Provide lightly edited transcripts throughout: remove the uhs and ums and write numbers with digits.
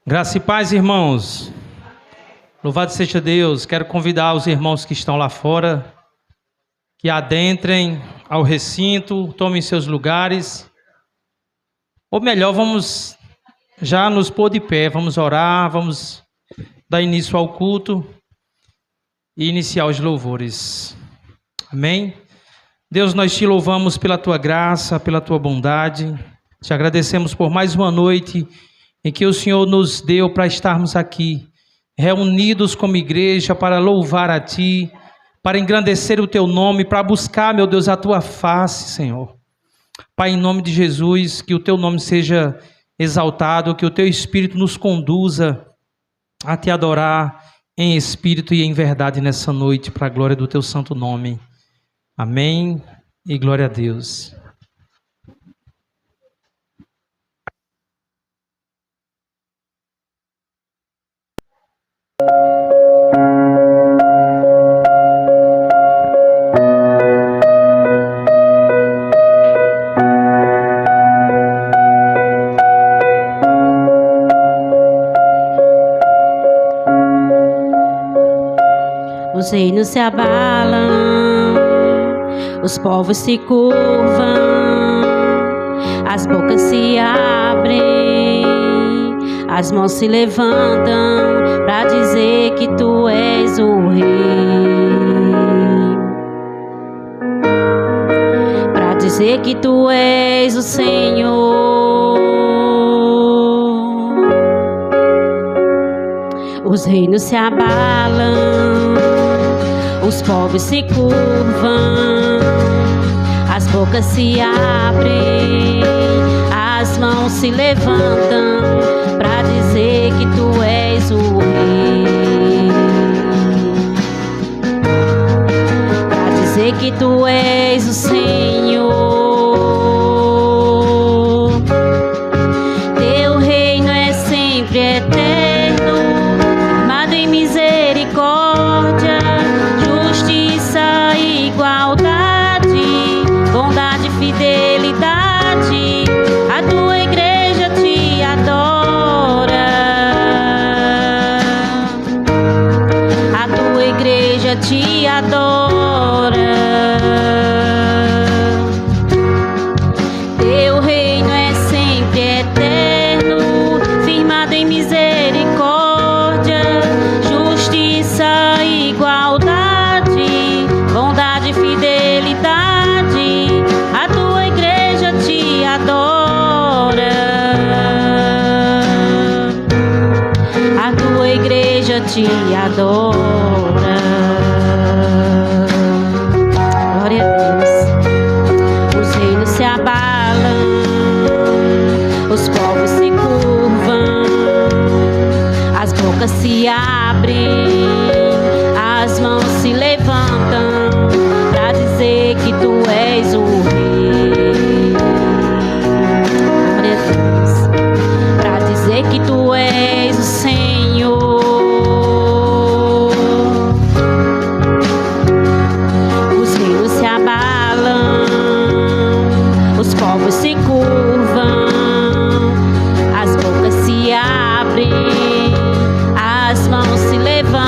Graça e paz, irmãos. Louvado seja Deus. Quero convidar os irmãos que estão lá fora que adentrem ao recinto, tomem seus lugares. Ou melhor, vamos já nos pôr de pé, vamos orar, vamos dar início ao culto e iniciar os louvores. Amém? Deus, nós te louvamos pela tua graça, pela tua bondade. Te agradecemos por mais uma noite em que o Senhor nos deu para estarmos aqui, reunidos como igreja, para louvar a Ti, para engrandecer o Teu nome, para buscar, meu Deus, a Tua face, Senhor. Pai, em nome de Jesus, que o Teu nome seja exaltado, que o Teu Espírito nos conduza a Te adorar em espírito e em verdade nessa noite, para a glória do Teu santo nome. Amém e glória a Deus. Os reinos se abalam, os povos se curvam, as bocas se abrem, as mãos se levantam para dizer que Tu és o Rei, para dizer que Tu és o Senhor. Os reinos se abalam, os povos se curvam, as bocas se abrem, as mãos se levantam para dizer que Tu és o Rei, para dizer que Tu és o Senhor. Teu reino é sempre eterno, firmado em misericórdia, justiça e igualdade, bondade e fidelidade. A Tua igreja Te adora, a Tua igreja Te adora. Teu reino é sempre eterno, firmado em misericórdia, justiça e igualdade, bondade e fidelidade. A Tua igreja Te adora, a Tua igreja Te adora. Glória a Deus. Os reinos se abalam, os povos se curvam, as bocas se abrem, as mãos se levantam para dizer que Tu és o Rei. Glória a Deus. Para dizer que Tu és o Senhor. Os reinos se abalam, os povos se curvam, as bocas se abrem, as mãos se levantam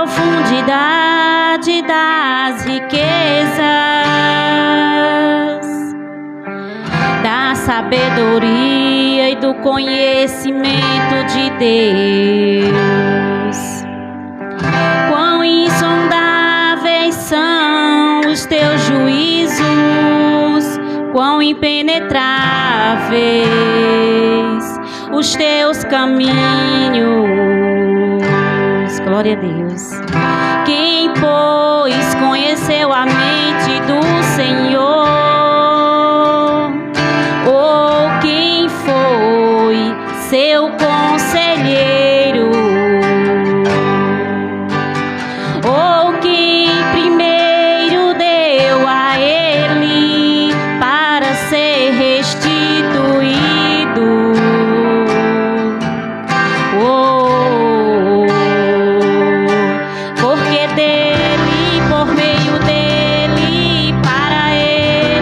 profundidade das riquezas, da sabedoria e do conhecimento de Deus. Quão insondáveis são os teus juízos, quão impenetráveis os teus caminhos. Glória a Deus. Quem, pois, conheceu a mente do Senhor? Ou quem foi seu conselheiro? Ou quem primeiro deu a ele para ser restituído? Porque dele, por meio dele, para ele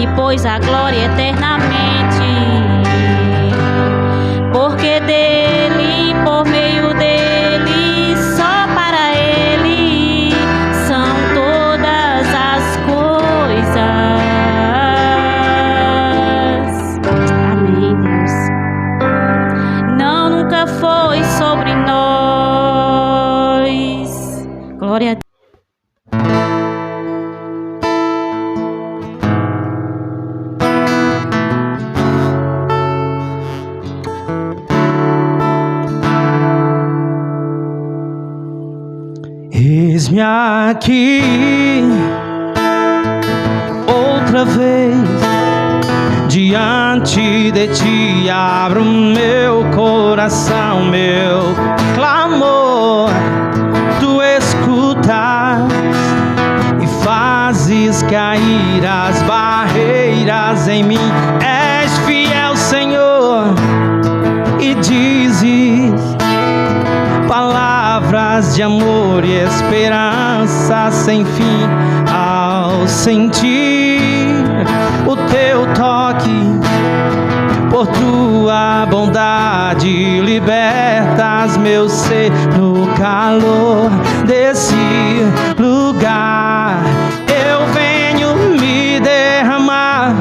depois a glória eternamente. Porque dele, por meio dele, só para ele são todas as coisas. Amém, Deus. Não, nunca foi sobre nós. Glória a Deus. Eis-me aqui outra vez diante de ti, abro meu coração, meu clamor. Tu escutas e fazes cair as barreiras em mim. És fiel, Senhor, e dizes palavras de amor e esperança sem fim. Ao sentir o teu toque, por tua bondade libertas meu ser. No calor desse lugar eu venho me derramar,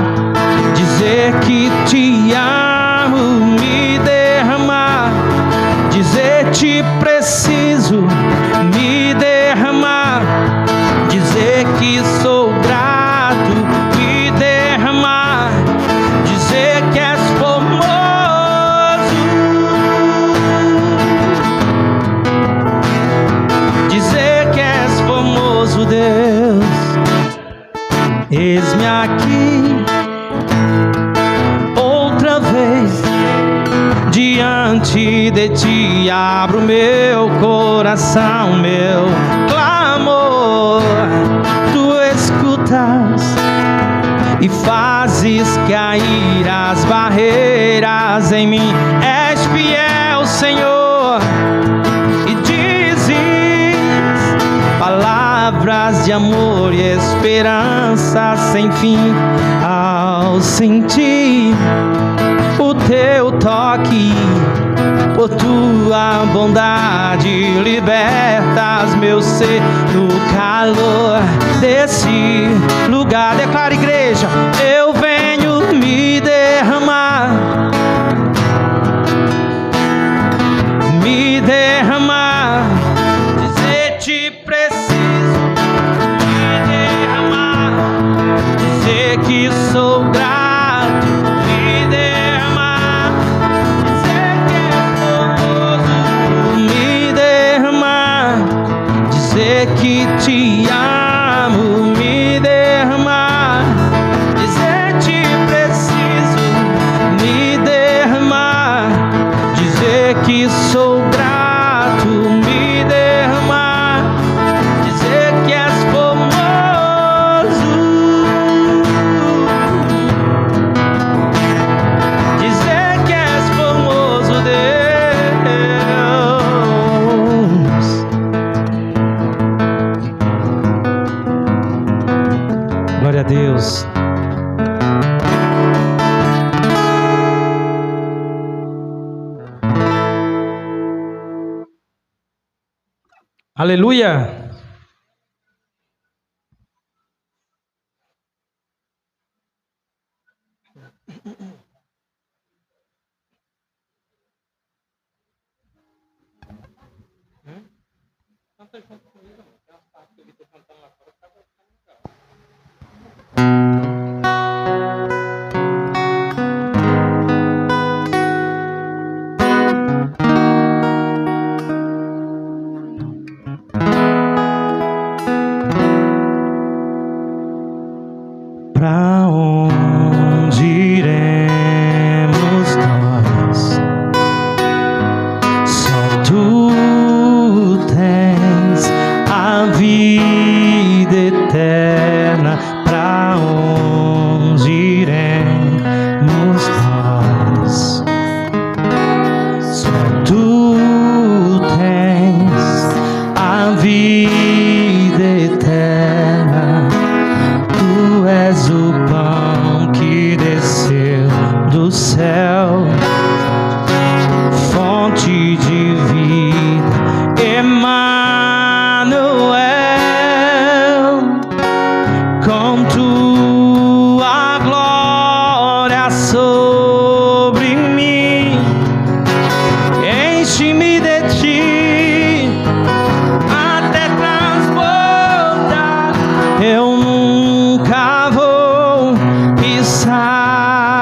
dizer que te amo, me derramar, dizer te preciso, me derramar, dizer que sou grato, me derramar, dizer que és formoso, dizer que és formoso, Deus. Eis-me aqui outra vez diante de ti, abro meu coração, meu clamor. Tu escutas e fazes cair as barreiras em mim. És fiel, Senhor, e dizes palavras de amor e esperança sem fim. Ao sentir o teu toque, por tua bondade libertas meu ser. No calor desse lugar, declara, igreja, eu venho me derramar, me derramar, dizer te preciso, me derramar, dizer que sou grato, me derramar, dizer que és formoso, me derramar, dizer que te amo, me derramar, dizer te preciso, me derramar, dizer que sou grato, me derramar, dizer que és formoso, dizer que és formoso, Deus. Glória a Deus. Aleluia. Pra onde iremos?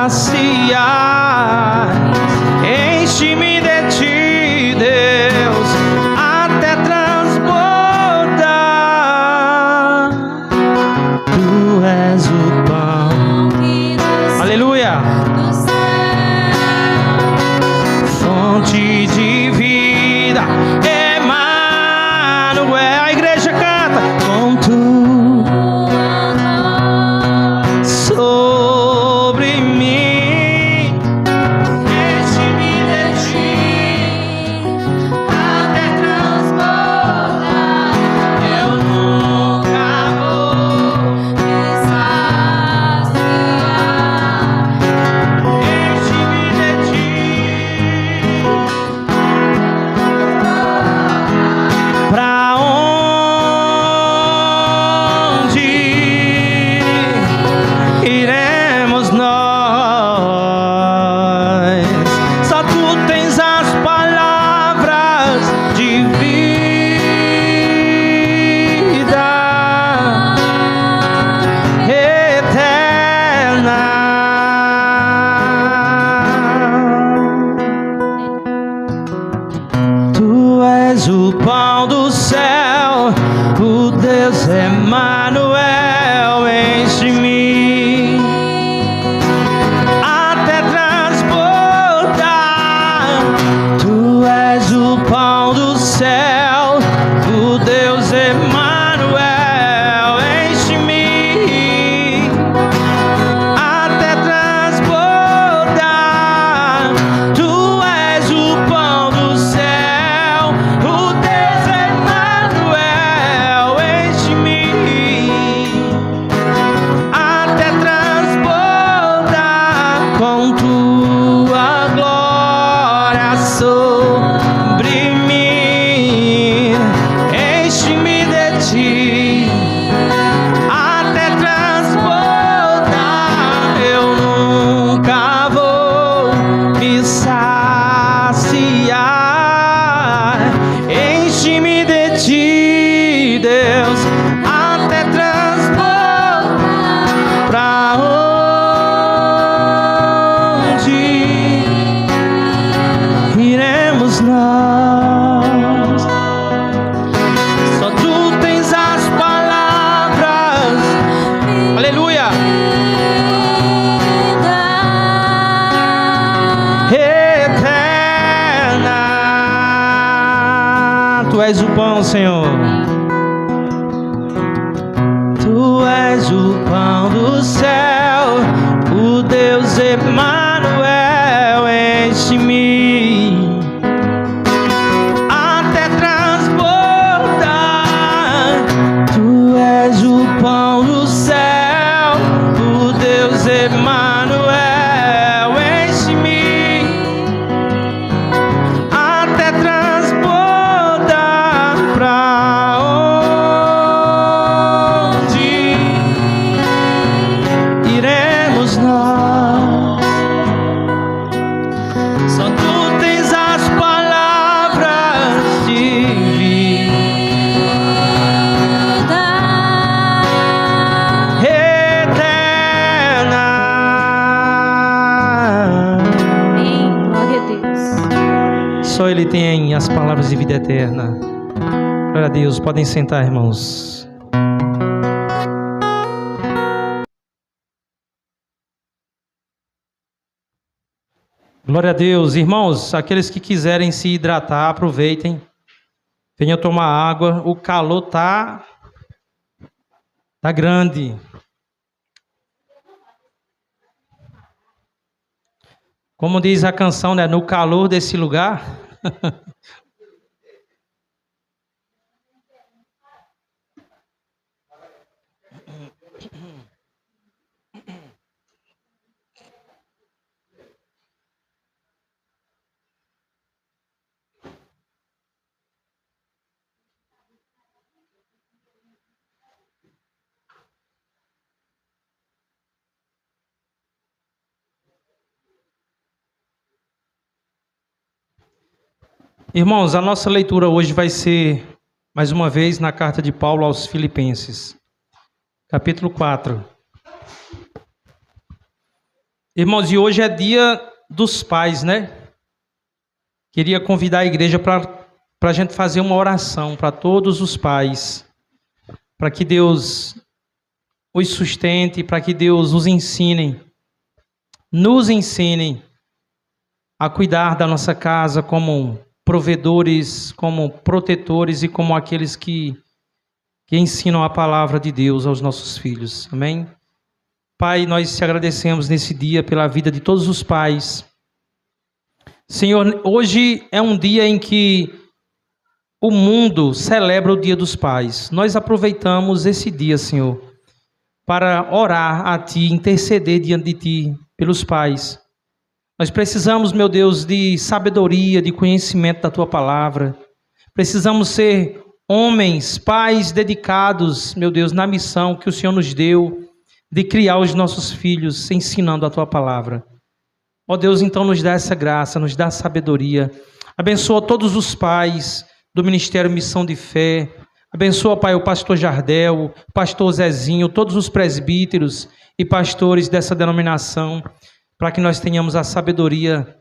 saciar. Enche-me de ti, Deus, até transbordar. Tu és o pão. Aleluia. Fonte de vida, Emanuel. A igreja canta com tu sobre mim. Enche-me de ti até transbordar. Eu nunca vou me saciar. Enche-me de ti. Pra onde iremos nós? Só tu tens as palavras de vida eterna. Tu és o pão do céu, o Deus Emanuel. Enche-me até transbordar. Tu és o pão do céu, o Deus Emanuel. Enche-me até transbordar. Tu és o pão do céu, o Deus Emanuel. Enche-me até transbordar com tua glória sobre mim. Enche-me de ti até transbordar. Eu nunca vou me saciar. Enche-me de ti, Deus, até transbordar. Pra onde iremos nós? Só tu tens as palavras. Aleluia. Eterna. Tu és o pão, Senhor. Tu és o pão do céu, o Deus Emanuel. Enche-me até transbordar. Tu és o pão do céu, o Deus Emanuel. Enche-me até transbordar. Pra onde iremos nós? Só tu tens as palavras de vida eterna. Amém. Glória a Deus. Só Ele tem as palavras de vida eterna. Glória a Deus. Podem sentar, irmãos. Glória a Deus. Irmãos, aqueles que quiserem se hidratar, aproveitem. Venham tomar água. O calor tá grande. Como diz a canção, né? No calor desse lugar. Irmãos, a nossa leitura hoje vai ser, mais uma vez, na carta de Paulo aos Filipenses, capítulo 4. Irmãos, e hoje é dia dos pais, né? Queria convidar a igreja para a gente fazer uma oração para todos os pais, para que Deus os sustente, para que Deus os ensine, nos ensine a cuidar da nossa casa como provedores, como protetores e como aqueles que ensinam a palavra de Deus aos nossos filhos. Amém? Pai, nós te agradecemos nesse dia pela vida de todos os pais. Senhor, hoje é um dia em que o mundo celebra o Dia dos Pais. Nós aproveitamos esse dia, Senhor, para orar a Ti, interceder diante de Ti pelos pais. Nós precisamos, meu Deus, de sabedoria, de conhecimento da Tua palavra. Precisamos ser homens, pais dedicados, meu Deus, na missão que o Senhor nos deu de criar os nossos filhos ensinando a Tua palavra. Ó Deus, então nos dá essa graça, nos dá sabedoria. Abençoa todos os pais do Ministério Missão de Fé. Abençoa, Pai, o pastor Jardel, o pastor Zezinho, todos os presbíteros e pastores dessa denominação, para que nós tenhamos a sabedoria,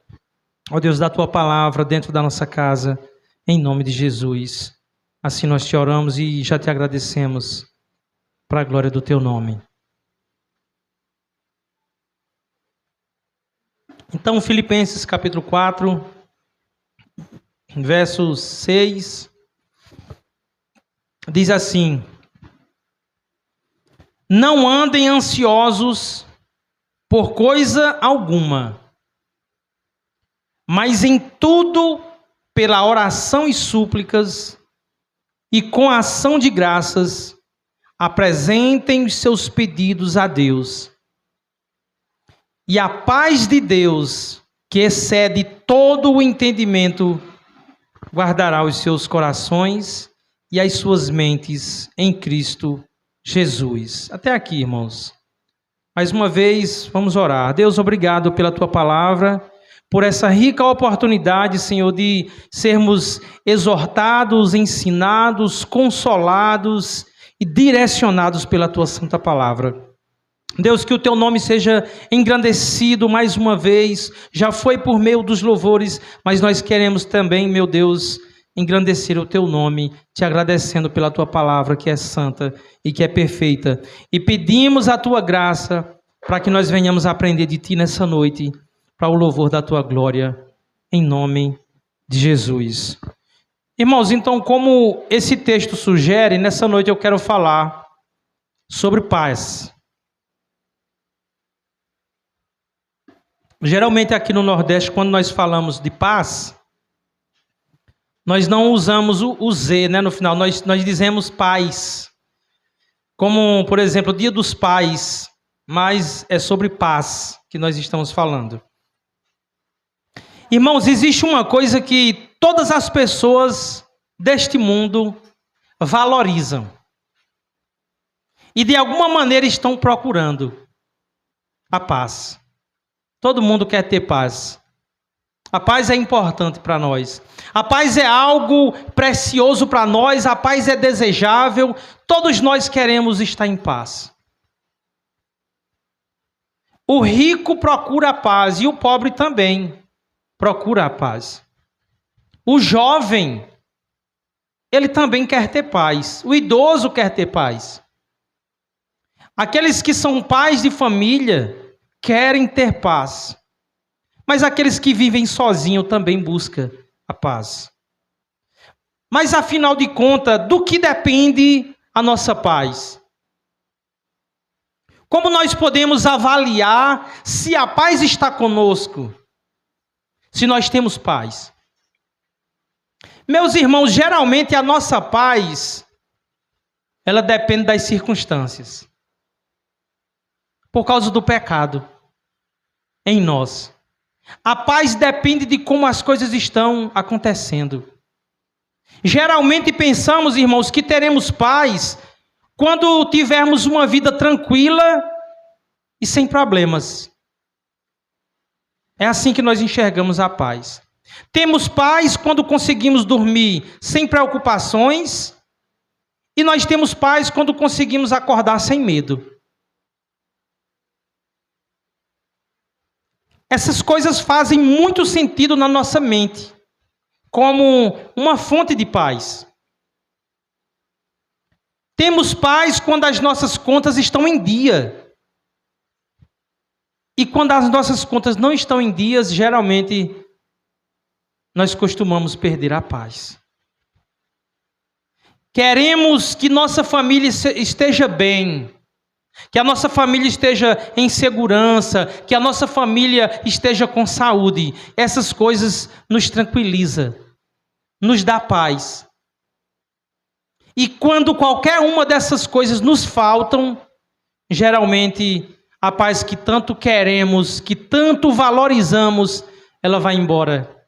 ó Deus, da Tua palavra dentro da nossa casa, em nome de Jesus. Assim nós te oramos e já te agradecemos, para a glória do Teu nome. Então, Filipenses capítulo 4, verso 6, diz assim: não andem ansiosos por coisa alguma, mas em tudo, pela oração e súplicas, e com ação de graças, apresentem os seus pedidos a Deus. E a paz de Deus, que excede todo o entendimento, guardará os seus corações e as suas mentes em Cristo Jesus. Até aqui, irmãos. Mais uma vez, vamos orar. Deus, obrigado pela Tua palavra, por essa rica oportunidade, Senhor, de sermos exortados, ensinados, consolados e direcionados pela Tua santa palavra. Deus, que o Teu nome seja engrandecido mais uma vez. Já foi por meio dos louvores, mas nós queremos também, meu Deus, engrandecer o Teu nome, te agradecendo pela Tua palavra que é santa e que é perfeita. E pedimos a Tua graça para que nós venhamos a aprender de Ti nessa noite, para o louvor da Tua glória, em nome de Jesus. Irmãos, então, como esse texto sugere, nessa noite eu quero falar sobre paz. Geralmente aqui no Nordeste, quando nós falamos de paz, nós não usamos o Z, né, no final, nós dizemos paz. Como, por exemplo, o Dia dos Pais, mas é sobre paz que nós estamos falando. Irmãos, existe uma coisa que todas as pessoas deste mundo valorizam. E de alguma maneira estão procurando a paz. Todo mundo quer ter paz. A paz é importante para nós. A paz é algo precioso para nós. A paz é desejável. Todos nós queremos estar em paz. O rico procura a paz e o pobre também procura a paz. O jovem, ele também quer ter paz. O idoso quer ter paz. Aqueles que são pais de família querem ter paz, mas aqueles que vivem sozinhos também buscam a paz. Mas afinal de contas, do que depende a nossa paz? Como nós podemos avaliar se a paz está conosco? Se nós temos paz? Meus irmãos, geralmente a nossa paz, ela depende das circunstâncias. Por causa do pecado em nós. A paz depende de como as coisas estão acontecendo. Geralmente pensamos, irmãos, que teremos paz quando tivermos uma vida tranquila e sem problemas. É assim que nós enxergamos a paz. Temos paz quando conseguimos dormir sem preocupações, e nós temos paz quando conseguimos acordar sem medo. Essas coisas fazem muito sentido na nossa mente, como uma fonte de paz. Temos paz quando as nossas contas estão em dia. E quando as nossas contas não estão em dias, geralmente nós costumamos perder a paz. Queremos que nossa família esteja bem, que a nossa família esteja em segurança, que a nossa família esteja com saúde. Essas coisas nos tranquilizam, nos dá paz. E quando qualquer uma dessas coisas nos faltam, geralmente a paz que tanto queremos, que tanto valorizamos, ela vai embora.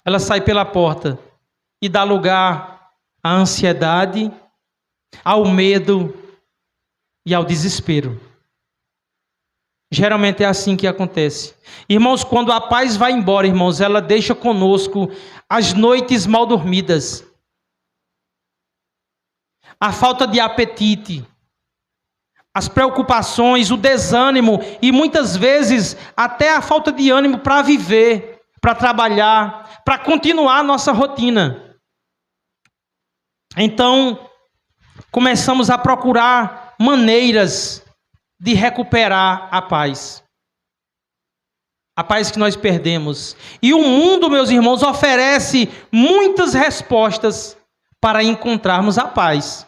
Ela sai pela porta e dá lugar à ansiedade, ao medo e ao desespero. Geralmente é assim que acontece. Irmãos, quando a paz vai embora, irmãos, ela deixa conosco as noites mal dormidas, a falta de apetite, as preocupações, o desânimo e muitas vezes até a falta de ânimo para viver, para trabalhar, para continuar a nossa rotina. Então, começamos a procurar maneiras de recuperar a paz que nós perdemos. E o mundo, meus irmãos, oferece muitas respostas para encontrarmos a paz.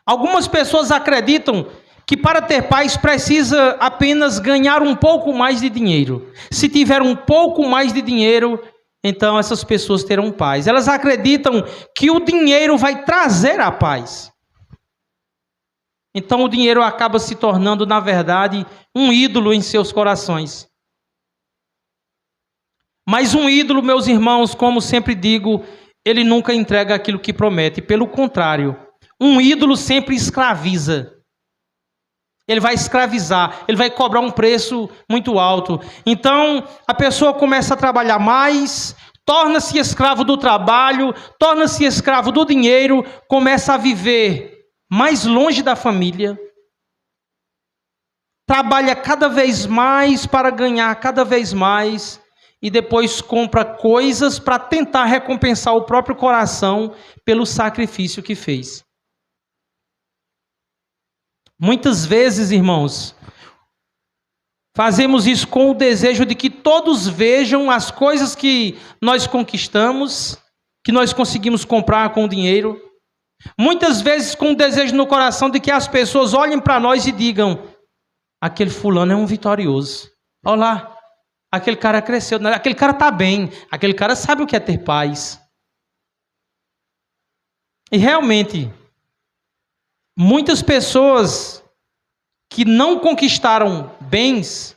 Algumas pessoas acreditam que para ter paz precisa apenas ganhar um pouco mais de dinheiro. Se tiver um pouco mais de dinheiro, então essas pessoas terão paz. Elas acreditam que o dinheiro vai trazer a paz. Então o dinheiro acaba se tornando, na verdade, um ídolo em seus corações. Mas um ídolo, meus irmãos, como sempre digo, ele nunca entrega aquilo que promete. Pelo contrário, um ídolo sempre escraviza. Ele vai escravizar, ele vai cobrar um preço muito alto. Então, a pessoa começa a trabalhar mais, torna-se escravo do trabalho, torna-se escravo do dinheiro, começa a viver mais longe da família, trabalha cada vez mais para ganhar cada vez mais, e depois compra coisas para tentar recompensar o próprio coração pelo sacrifício que fez. Muitas vezes, irmãos, fazemos isso com o desejo de que todos vejam as coisas que nós conquistamos, que nós conseguimos comprar com o dinheiro. Muitas vezes com o desejo no coração de que as pessoas olhem para nós e digam: aquele fulano é um vitorioso. Olha lá, aquele cara cresceu, aquele cara está bem, aquele cara sabe o que é ter paz. E realmente, muitas pessoas que não conquistaram bens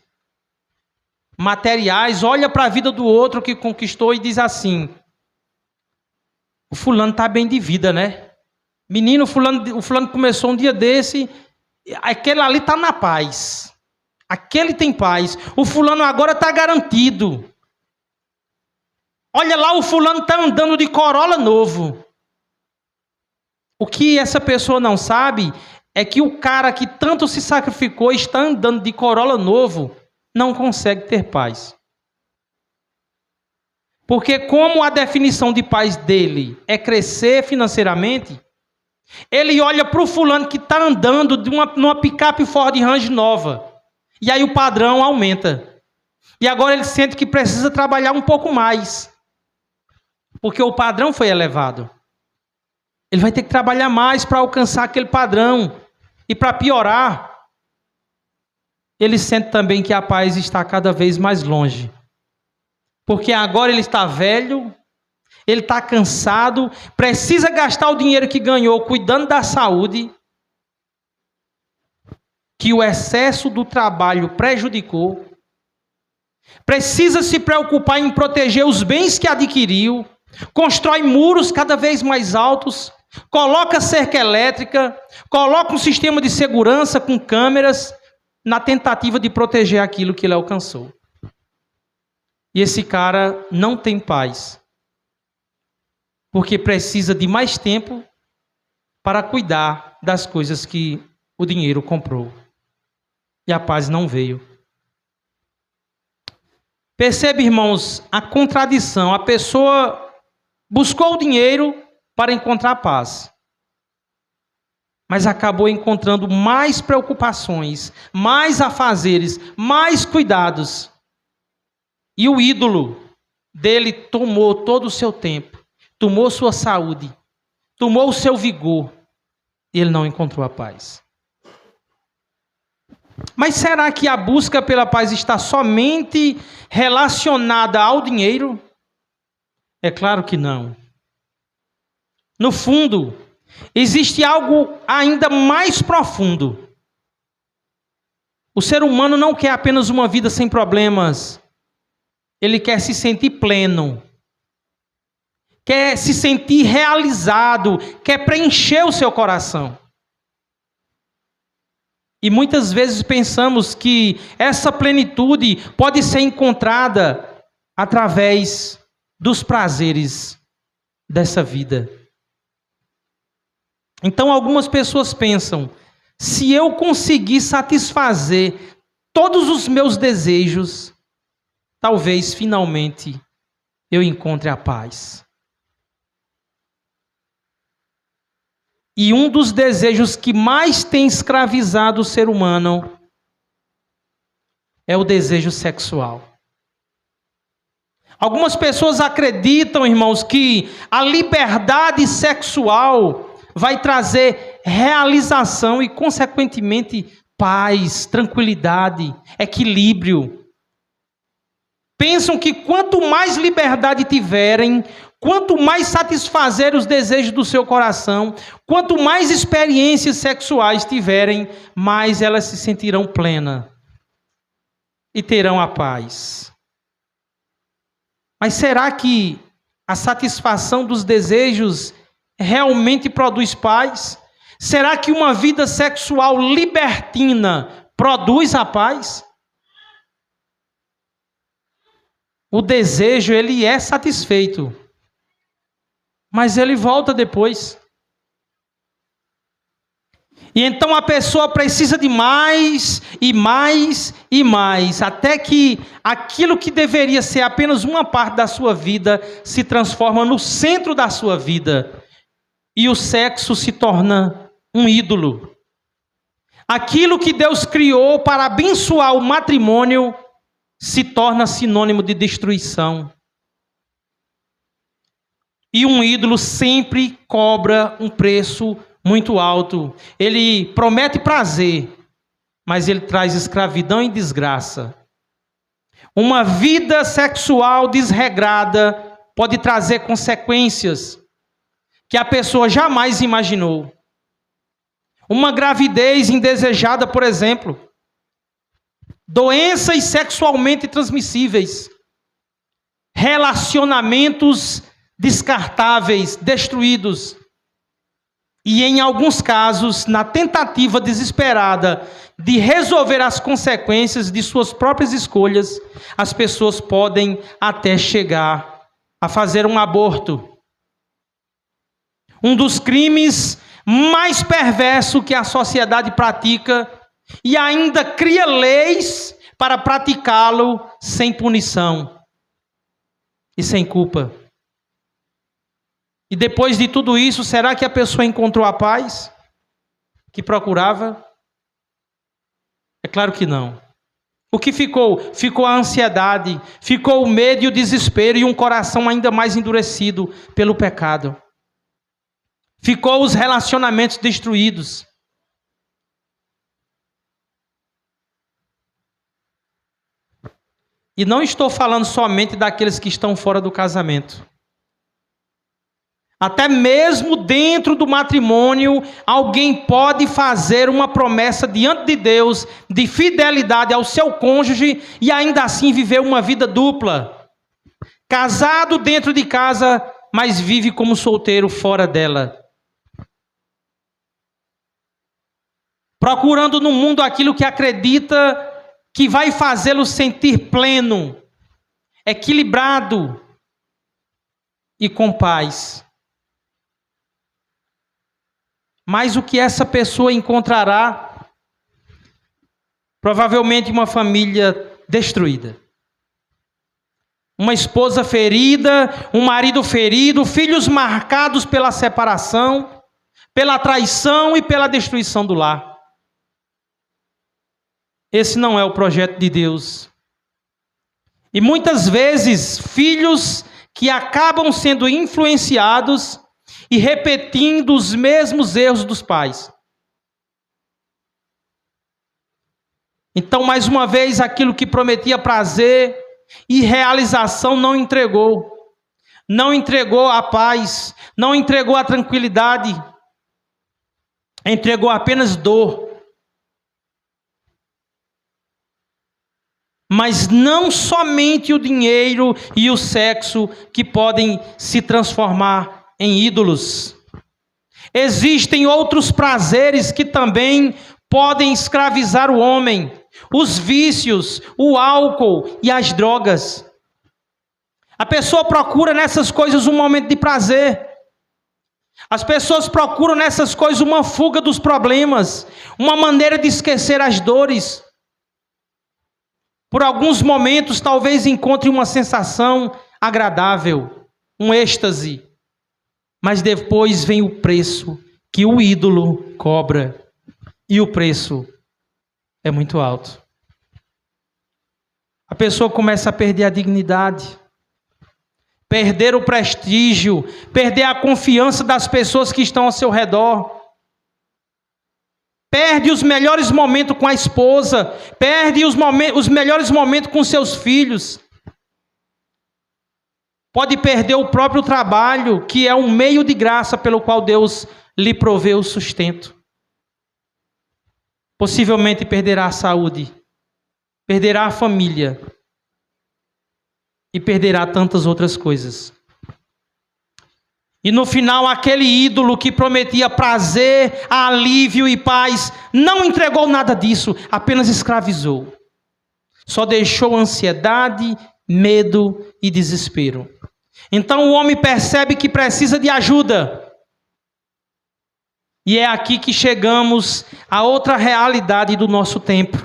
materiais, olham para a vida do outro que conquistou e diz assim: o fulano está bem de vida, né? Menino, o fulano começou um dia desse, aquele ali está na paz. Aquele tem paz. O fulano agora está garantido. Olha lá, o fulano está andando de Corolla novo. O que essa pessoa não sabe é que o cara que tanto se sacrificou está andando de Corolla novo, não consegue ter paz. Porque como a definição de paz dele é crescer financeiramente, ele olha para o fulano que está andando numa picape Ford Ranger nova. E aí o padrão aumenta. E agora ele sente que precisa trabalhar um pouco mais. Porque o padrão foi elevado. Ele vai ter que trabalhar mais para alcançar aquele padrão. E para piorar, ele sente também que a paz está cada vez mais longe. Porque agora ele está velho, ele está cansado, precisa gastar o dinheiro que ganhou cuidando da saúde, que o excesso do trabalho prejudicou. Precisa se preocupar em proteger os bens que adquiriu, constrói muros cada vez mais altos, coloca cerca elétrica, coloca um sistema de segurança com câmeras, na tentativa de proteger aquilo que ele alcançou. E esse cara não tem paz, porque precisa de mais tempo para cuidar das coisas que o dinheiro comprou. E a paz não veio. Percebe, irmãos, a contradição. A pessoa buscou o dinheiro para encontrar paz, mas acabou encontrando mais preocupações, mais afazeres, mais cuidados. E o ídolo dele tomou todo o seu tempo, tomou sua saúde, tomou o seu vigor, e ele não encontrou a paz. Mas será que a busca pela paz está somente relacionada ao dinheiro? É claro que não. No fundo, existe algo ainda mais profundo. O ser humano não quer apenas uma vida sem problemas. Ele quer se sentir pleno. Quer se sentir realizado. Quer preencher o seu coração. E muitas vezes pensamos que essa plenitude pode ser encontrada através dos prazeres dessa vida. Então algumas pessoas pensam, se eu conseguir satisfazer todos os meus desejos, talvez finalmente eu encontre a paz. E um dos desejos que mais tem escravizado o ser humano é o desejo sexual. Algumas pessoas acreditam, irmãos, que a liberdade sexual vai trazer realização e, consequentemente, paz, tranquilidade, equilíbrio. Pensam que quanto mais liberdade tiverem, quanto mais satisfazer os desejos do seu coração, quanto mais experiências sexuais tiverem, mais elas se sentirão plenas e terão a paz. Mas será que a satisfação dos desejos realmente produz paz? Será que uma vida sexual libertina produz a paz? O desejo, ele é satisfeito, mas ele volta depois. E então a pessoa precisa de mais e mais e mais, até que aquilo que deveria ser apenas uma parte da sua vida se transforma no centro da sua vida. E o sexo se torna um ídolo. Aquilo que Deus criou para abençoar o matrimônio se torna sinônimo de destruição. E um ídolo sempre cobra um preço muito alto. Ele promete prazer, mas ele traz escravidão e desgraça. Uma vida sexual desregrada pode trazer consequências que a pessoa jamais imaginou. Uma gravidez indesejada, por exemplo. Doenças sexualmente transmissíveis. Relacionamentos descartáveis, destruídos. E em alguns casos, na tentativa desesperada de resolver as consequências de suas próprias escolhas, as pessoas podem até chegar a fazer um aborto. Um dos crimes mais perversos que a sociedade pratica e ainda cria leis para praticá-lo sem punição e sem culpa. E depois de tudo isso, será que a pessoa encontrou a paz que procurava? É claro que não. O que ficou? Ficou a ansiedade, ficou o medo e o desespero e um coração ainda mais endurecido pelo pecado. Ficou os relacionamentos destruídos. E não estou falando somente daqueles que estão fora do casamento. Até mesmo dentro do matrimônio, alguém pode fazer uma promessa diante de Deus de fidelidade ao seu cônjuge e ainda assim viver uma vida dupla. Casado dentro de casa, mas vive como solteiro fora dela. Procurando no mundo aquilo que acredita que vai fazê-lo sentir pleno, equilibrado e com paz. Mas o que essa pessoa encontrará? Provavelmente uma família destruída. uma esposa ferida, um marido ferido, filhos marcados pela separação, pela traição e pela destruição do lar. Esse não é o projeto de Deus. E muitas vezes, filhos que acabam sendo influenciados e repetindo os mesmos erros dos pais. Então, mais uma vez, aquilo que prometia prazer e realização não entregou. Não entregou a paz, não entregou a tranquilidade. Entregou apenas dor. Mas não somente o dinheiro e o sexo que podem se transformar em ídolos. Existem outros prazeres que também podem escravizar o homem. Os vícios, o álcool e as drogas. A pessoa procura nessas coisas um momento de prazer. As pessoas procuram nessas coisas uma fuga dos problemas, uma maneira de esquecer as dores. Por alguns momentos, talvez encontre uma sensação agradável, um êxtase. Mas depois vem o preço que o ídolo cobra. E o preço é muito alto. A pessoa começa a perder a dignidade, perder o prestígio, perder a confiança das pessoas que estão ao seu redor. Perde os melhores momentos com a esposa, perde os melhores momentos com seus filhos. Pode perder o próprio trabalho, que é um meio de graça pelo qual Deus lhe proveu o sustento. Possivelmente perderá a saúde, perderá a família e perderá tantas outras coisas. E no final, aquele ídolo que prometia prazer, alívio e paz, não entregou nada disso, apenas escravizou. Só deixou ansiedade, medo e desespero. Então o homem percebe que precisa de ajuda. E é aqui que chegamos a outra realidade do nosso tempo.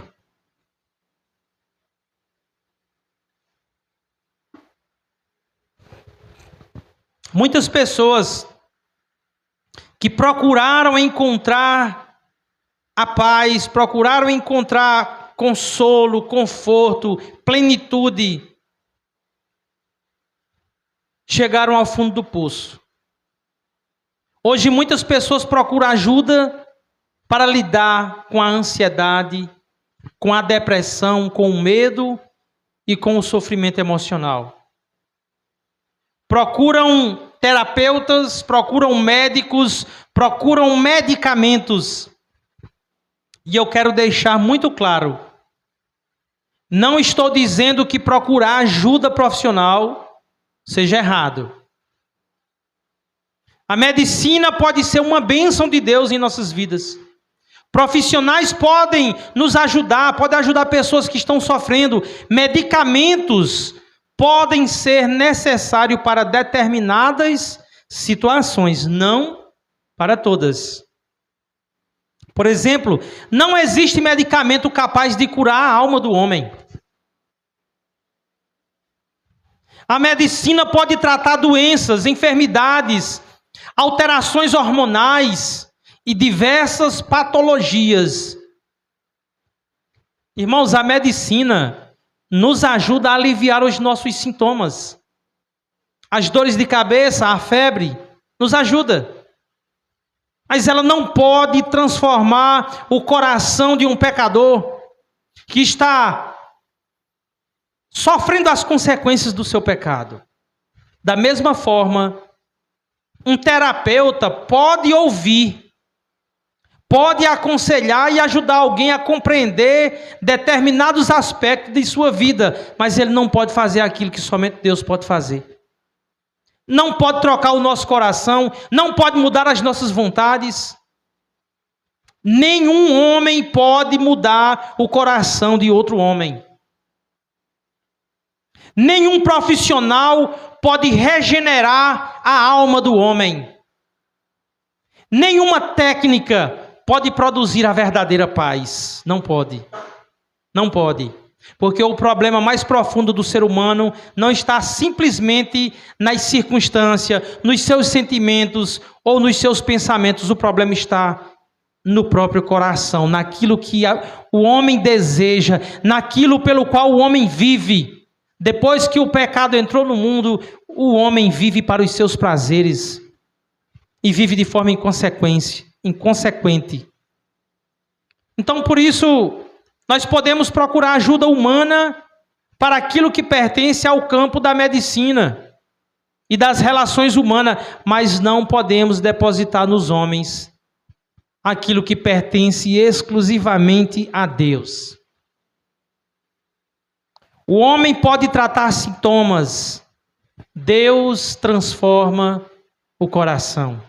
Muitas pessoas que procuraram encontrar a paz, procuraram encontrar consolo, conforto, plenitude, chegaram ao fundo do poço. Hoje muitas pessoas procuram ajuda para lidar com a ansiedade, com a depressão, com o medo e com o sofrimento emocional. Procuram terapeutas, procuram médicos, procuram medicamentos. E eu quero deixar muito claro, não estou dizendo que procurar ajuda profissional seja errado. A medicina pode ser uma bênção de Deus em nossas vidas. Profissionais podem nos ajudar, podem ajudar pessoas que estão sofrendo. Medicamentos podem ser necessários para determinadas situações, não para todas. Por exemplo, não existe medicamento capaz de curar a alma do homem. A medicina pode tratar doenças, enfermidades, alterações hormonais e diversas patologias. Irmãos, a medicina nos ajuda a aliviar os nossos sintomas. As dores de cabeça, a febre, nos ajuda. Mas ela não pode transformar o coração de um pecador que está sofrendo as consequências do seu pecado. Da mesma forma, um terapeuta pode ouvir, pode aconselhar e ajudar alguém a compreender determinados aspectos de sua vida, mas ele não pode fazer aquilo que somente Deus pode fazer. Não pode trocar o nosso coração, não pode mudar as nossas vontades. Nenhum homem pode mudar o coração de outro homem. Nenhum profissional pode regenerar a alma do homem. Nenhuma técnica pode produzir a verdadeira paz. Não pode. Não pode. Porque o problema mais profundo do ser humano não está simplesmente nas circunstâncias, nos seus sentimentos ou nos seus pensamentos. O problema está no próprio coração, naquilo que o homem deseja, naquilo pelo qual o homem vive. Depois que o pecado entrou no mundo, o homem vive para os seus prazeres e vive de forma inconsequente. Então, por isso, nós podemos procurar ajuda humana para aquilo que pertence ao campo da medicina e das relações humanas, mas não podemos depositar nos homens aquilo que pertence exclusivamente a Deus. O homem pode tratar sintomas, Deus transforma o coração.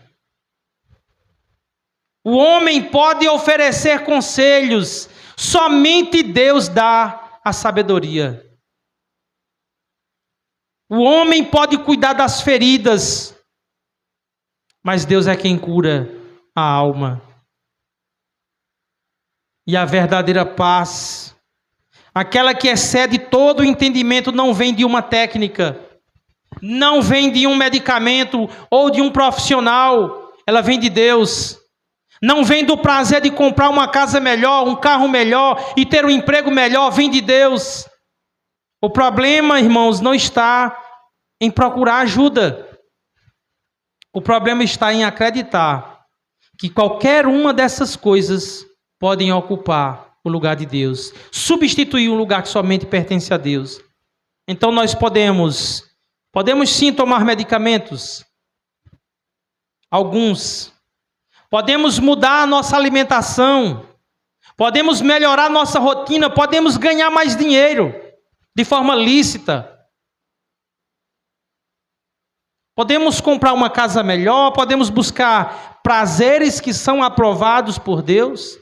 O homem pode oferecer conselhos, somente Deus dá a sabedoria. O homem pode cuidar das feridas, mas Deus é quem cura a alma. E a verdadeira paz, aquela que excede todo o entendimento, não vem de uma técnica, não vem de um medicamento ou de um profissional, ela vem de Deus. Não vem do prazer de comprar uma casa melhor, um carro melhor e ter um emprego melhor, vem de Deus. O problema, irmãos, não está em procurar ajuda. O problema está em acreditar que qualquer uma dessas coisas podem ocupar o lugar de Deus, substituir um lugar que somente pertence a Deus. Então nós podemos sim tomar medicamentos, alguns. Podemos mudar a nossa alimentação, podemos melhorar a nossa rotina, podemos ganhar mais dinheiro de forma lícita. Podemos comprar uma casa melhor, podemos buscar prazeres que são aprovados por Deus.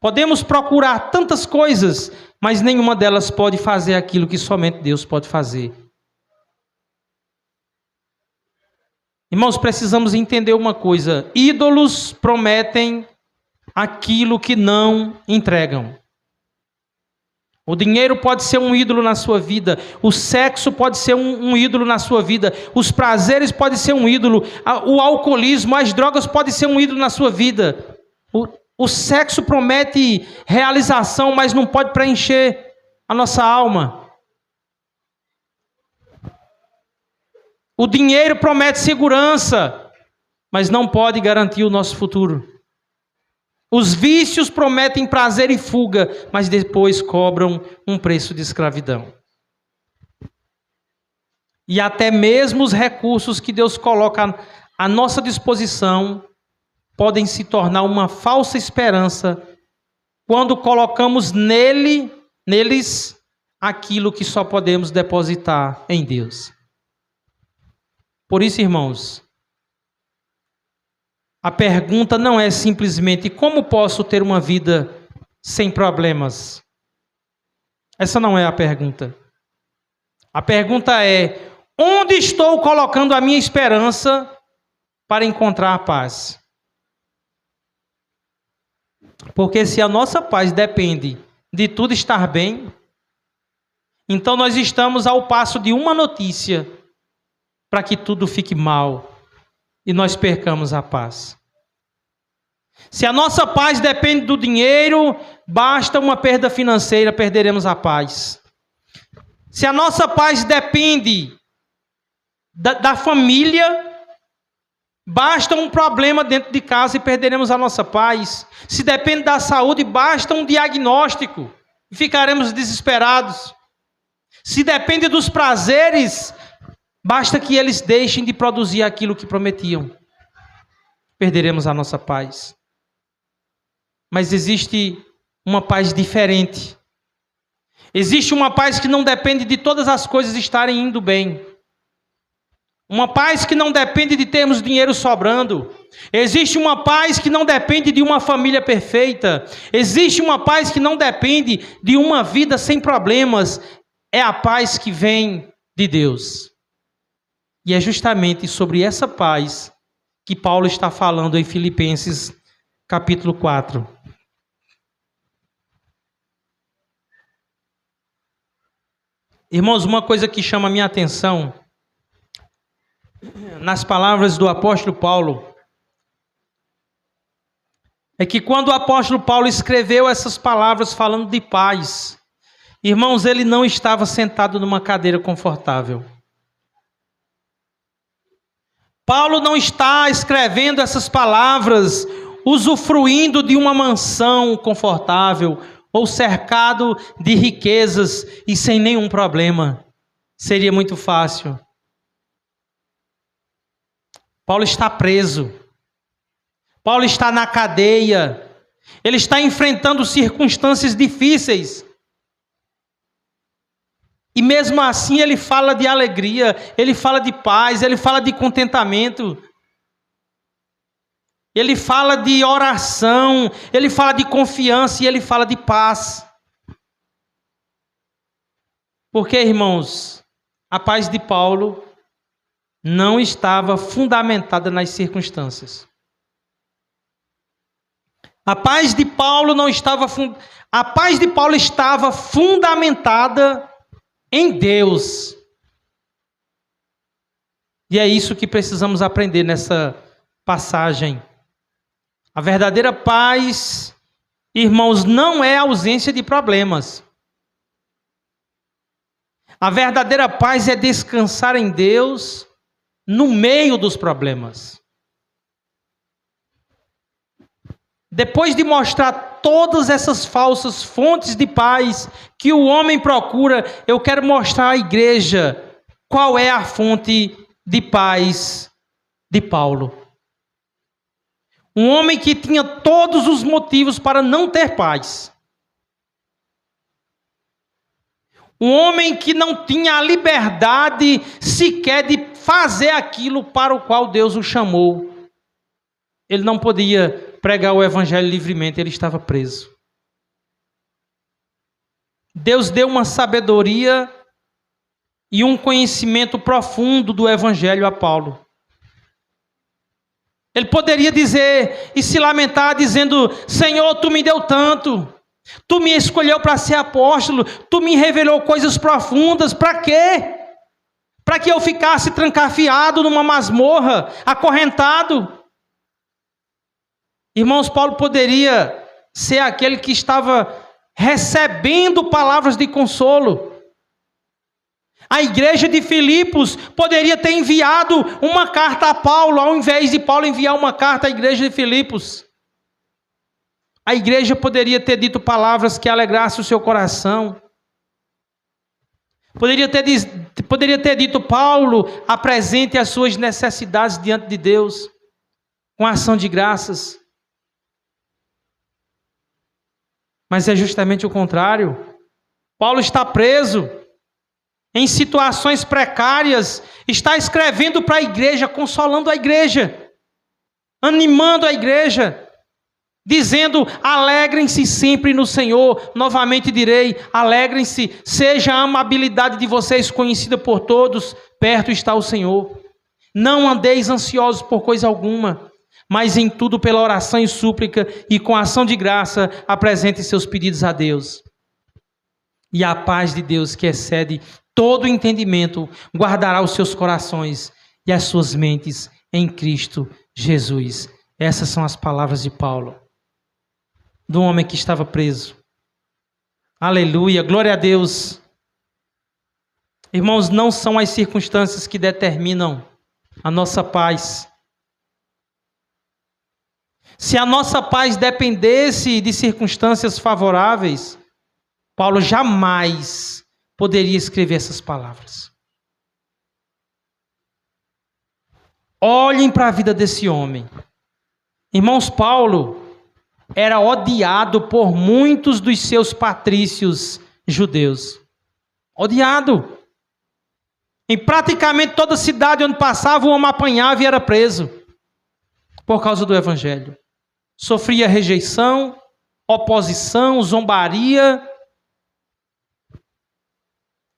Podemos procurar tantas coisas, mas nenhuma delas pode fazer aquilo que somente Deus pode fazer. Irmãos, precisamos entender uma coisa: ídolos prometem aquilo que não entregam. O dinheiro pode ser um ídolo na sua vida, o sexo pode ser um ídolo na sua vida, os prazeres podem ser um ídolo, o alcoolismo, as drogas podem ser um ídolo na sua vida. O sexo promete realização, mas não pode preencher a nossa alma. O dinheiro promete segurança, mas não pode garantir o nosso futuro. Os vícios prometem prazer e fuga, mas depois cobram um preço de escravidão. E até mesmo os recursos que Deus coloca à nossa disposição podem se tornar uma falsa esperança quando colocamos neles aquilo que só podemos depositar em Deus. Por isso, irmãos, a pergunta não é simplesmente como posso ter uma vida sem problemas. Essa não é a pergunta. A pergunta é: onde estou colocando a minha esperança para encontrar a paz? Porque se a nossa paz depende de tudo estar bem, então nós estamos ao passo de uma notícia para que tudo fique mal e nós percamos a paz. Se a nossa paz depende do dinheiro, basta uma perda financeira, perderemos a paz. Se a nossa paz depende da família, basta um problema dentro de casa e perderemos a nossa paz. Se depende da saúde, basta um diagnóstico e ficaremos desesperados. Se depende dos prazeres, basta que eles deixem de produzir aquilo que prometiam. Perderemos a nossa paz. Mas existe uma paz diferente. Existe uma paz que não depende de todas as coisas estarem indo bem. Uma paz que não depende de termos dinheiro sobrando. Existe uma paz que não depende de uma família perfeita. Existe uma paz que não depende de uma vida sem problemas. É a paz que vem de Deus. E é justamente sobre essa paz que Paulo está falando em Filipenses capítulo 4. Irmãos, uma coisa que chama a minha atenção nas palavras do apóstolo Paulo é que quando o apóstolo Paulo escreveu essas palavras falando de paz, irmãos, ele não estava sentado numa cadeira confortável. Paulo não está escrevendo essas palavras usufruindo de uma mansão confortável ou cercado de riquezas e sem nenhum problema. Seria muito fácil. Paulo está preso. Paulo está na cadeia. Ele está enfrentando circunstâncias difíceis. E mesmo assim ele fala de alegria, ele fala de paz, ele fala de contentamento. Ele fala de oração, ele fala de confiança e ele fala de paz. Porque, irmãos, a paz de Paulo não estava fundamentada nas circunstâncias. A paz de Paulo não estava a paz de Paulo estava fundamentada em Deus. E é isso que precisamos aprender nessa passagem. A verdadeira paz, irmãos, não é a ausência de problemas. A verdadeira paz é descansar em Deus no meio dos problemas. Depois de mostrar todas essas falsas fontes de paz que o homem procura, eu quero mostrar à igreja qual é a fonte de paz de Paulo. Um homem que tinha todos os motivos para não ter paz. Um homem que não tinha a liberdade sequer de fazer aquilo para o qual Deus o chamou. Ele não podia pregar o evangelho livremente, ele estava preso. Deus deu uma sabedoria e um conhecimento profundo do evangelho a Paulo. Ele poderia dizer e se lamentar dizendo: Senhor, tu me deu tanto, tu me escolheu para ser apóstolo, tu me revelou coisas profundas, para quê? Para que eu ficasse trancafiado numa masmorra, acorrentado? Irmãos, Paulo poderia ser aquele que estava recebendo palavras de consolo. A igreja de Filipos poderia ter enviado uma carta a Paulo, ao invés de Paulo enviar uma carta à igreja de Filipos. A igreja poderia ter dito palavras que alegrassem o seu coração. Poderia ter dito: Paulo, apresente as suas necessidades diante de Deus, com ação de graças. Mas é justamente o contrário. Paulo está preso, em situações precárias, está escrevendo para a igreja, consolando a igreja, animando a igreja, dizendo: alegrem-se sempre no Senhor. Novamente direi: alegrem-se, seja a amabilidade de vocês conhecida por todos, perto está o Senhor. Não andeis ansiosos por coisa alguma, mas em tudo pela oração e súplica e com ação de graça apresentem seus pedidos a Deus. E a paz de Deus, que excede todo entendimento, guardará os seus corações e as suas mentes em Cristo Jesus. Essas são as palavras de Paulo, do homem que estava preso. Aleluia, glória a Deus. Irmãos, não são as circunstâncias que determinam a nossa paz. Se a nossa paz dependesse de circunstâncias favoráveis, Paulo jamais poderia escrever essas palavras. Olhem para a vida desse homem. Irmãos, Paulo era odiado por muitos dos seus patrícios judeus. Odiado. Em praticamente toda cidade onde passava, o homem apanhava e era preso por causa do evangelho. Sofria rejeição, oposição, zombaria.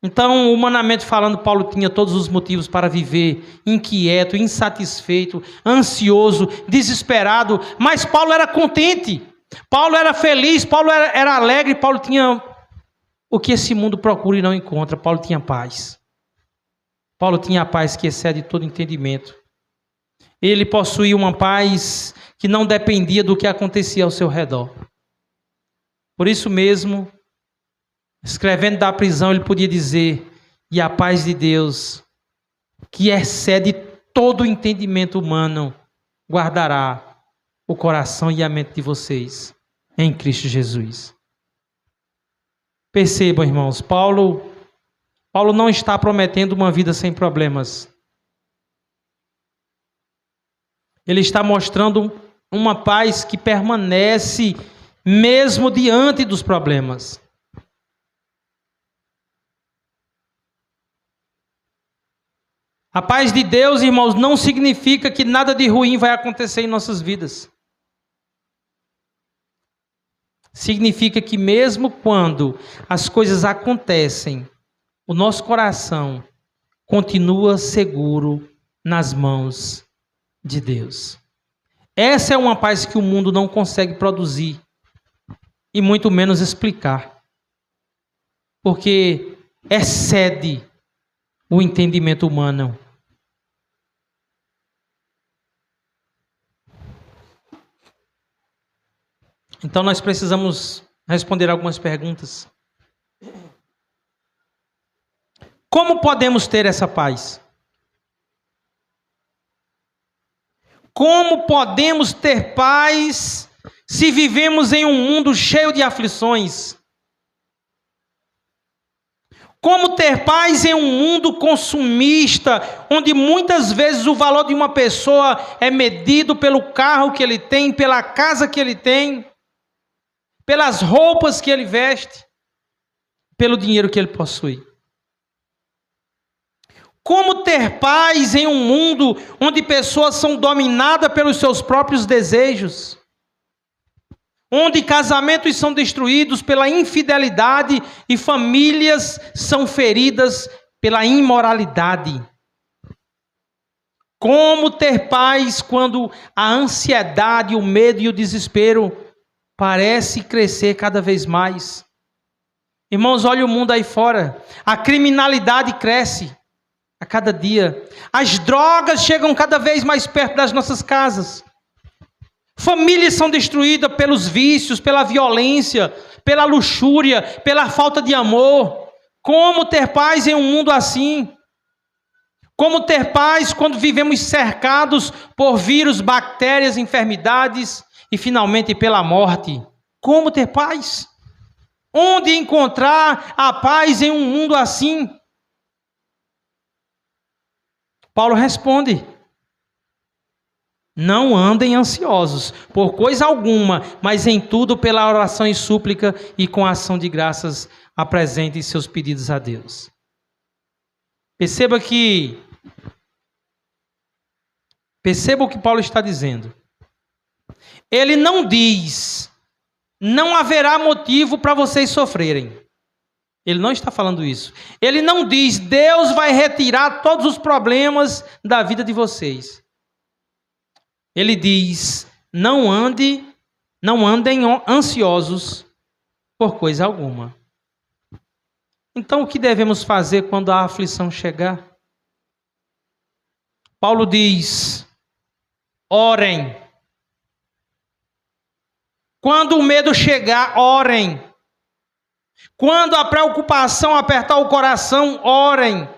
Então, humanamente falando, Paulo tinha todos os motivos para viver inquieto, insatisfeito, ansioso, desesperado, mas Paulo era contente, Paulo era feliz, Paulo era alegre, Paulo tinha o que esse mundo procura e não encontra. Paulo tinha paz. Paulo tinha a paz que excede todo entendimento. Ele possuía uma paz que não dependia do que acontecia ao seu redor. Por isso mesmo, escrevendo da prisão, ele podia dizer: e a paz de Deus, que excede todo o entendimento humano, guardará o coração e a mente de vocês em Cristo Jesus. Percebam, irmãos, Paulo não está prometendo uma vida sem problemas. Ele está mostrando uma paz que permanece mesmo diante dos problemas. A paz de Deus, irmãos, não significa que nada de ruim vai acontecer em nossas vidas. Significa que mesmo quando as coisas acontecem, o nosso coração continua seguro nas mãos de Deus. Essa é uma paz que o mundo não consegue produzir e muito menos explicar, porque excede o entendimento humano. Então nós precisamos responder algumas perguntas. Como podemos ter essa paz? Como podemos ter paz se vivemos em um mundo cheio de aflições? Como ter paz em um mundo consumista, onde muitas vezes o valor de uma pessoa é medido pelo carro que ele tem, pela casa que ele tem, pelas roupas que ele veste, pelo dinheiro que ele possui? Como ter paz em um mundo onde pessoas são dominadas pelos seus próprios desejos? Onde casamentos são destruídos pela infidelidade e famílias são feridas pela imoralidade? Como ter paz quando a ansiedade, o medo e o desespero parece crescer cada vez mais? Irmãos, olha o mundo aí fora. A criminalidade cresce a cada dia. As drogas chegam cada vez mais perto das nossas casas. Famílias são destruídas pelos vícios, pela violência, pela luxúria, pela falta de amor. Como ter paz em um mundo assim? Como ter paz quando vivemos cercados por vírus, bactérias, enfermidades e finalmente pela morte? Como ter paz? Onde encontrar a paz em um mundo assim? Paulo responde: não andem ansiosos por coisa alguma, mas em tudo pela oração e súplica e com ação de graças apresentem seus pedidos a Deus. Perceba o que Paulo está dizendo. Ele não diz: não haverá motivo para vocês sofrerem. Ele não está falando isso. Ele não diz: Deus vai retirar todos os problemas da vida de vocês. Ele diz: não andem ansiosos por coisa alguma. Então, o que devemos fazer quando a aflição chegar? Paulo diz: orem. Quando o medo chegar, orem. Quando a preocupação apertar o coração, orem.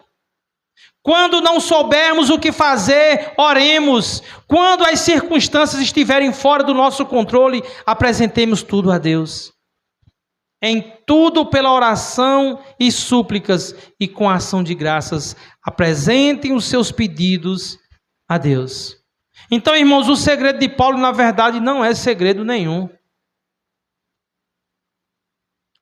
Quando não soubermos o que fazer, oremos. Quando as circunstâncias estiverem fora do nosso controle, apresentemos tudo a Deus. Em tudo pela oração e súplicas e com ação de graças, apresentem os seus pedidos a Deus. Então, irmãos, o segredo de Paulo, na verdade, não é segredo nenhum.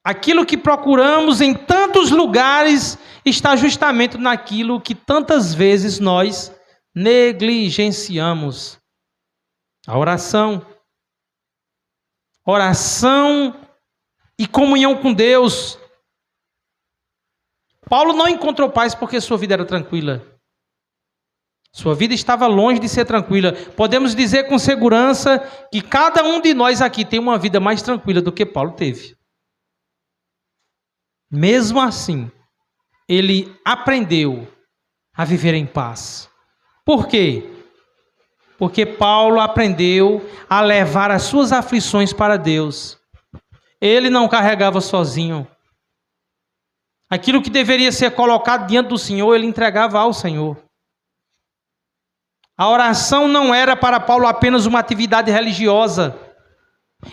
Aquilo que procuramos em tantos lugares está justamente naquilo que tantas vezes nós negligenciamos. A oração. Oração e comunhão com Deus. Paulo não encontrou paz porque sua vida era tranquila. Sua vida estava longe de ser tranquila. Podemos dizer com segurança que cada um de nós aqui tem uma vida mais tranquila do que Paulo teve. mesmo assim, ele aprendeu a viver em paz. Por quê? Porque Paulo aprendeu a levar as suas aflições para Deus. Ele não carregava sozinho. Aquilo que deveria ser colocado diante do Senhor, ele entregava ao Senhor. A oração não era para Paulo apenas uma atividade religiosa.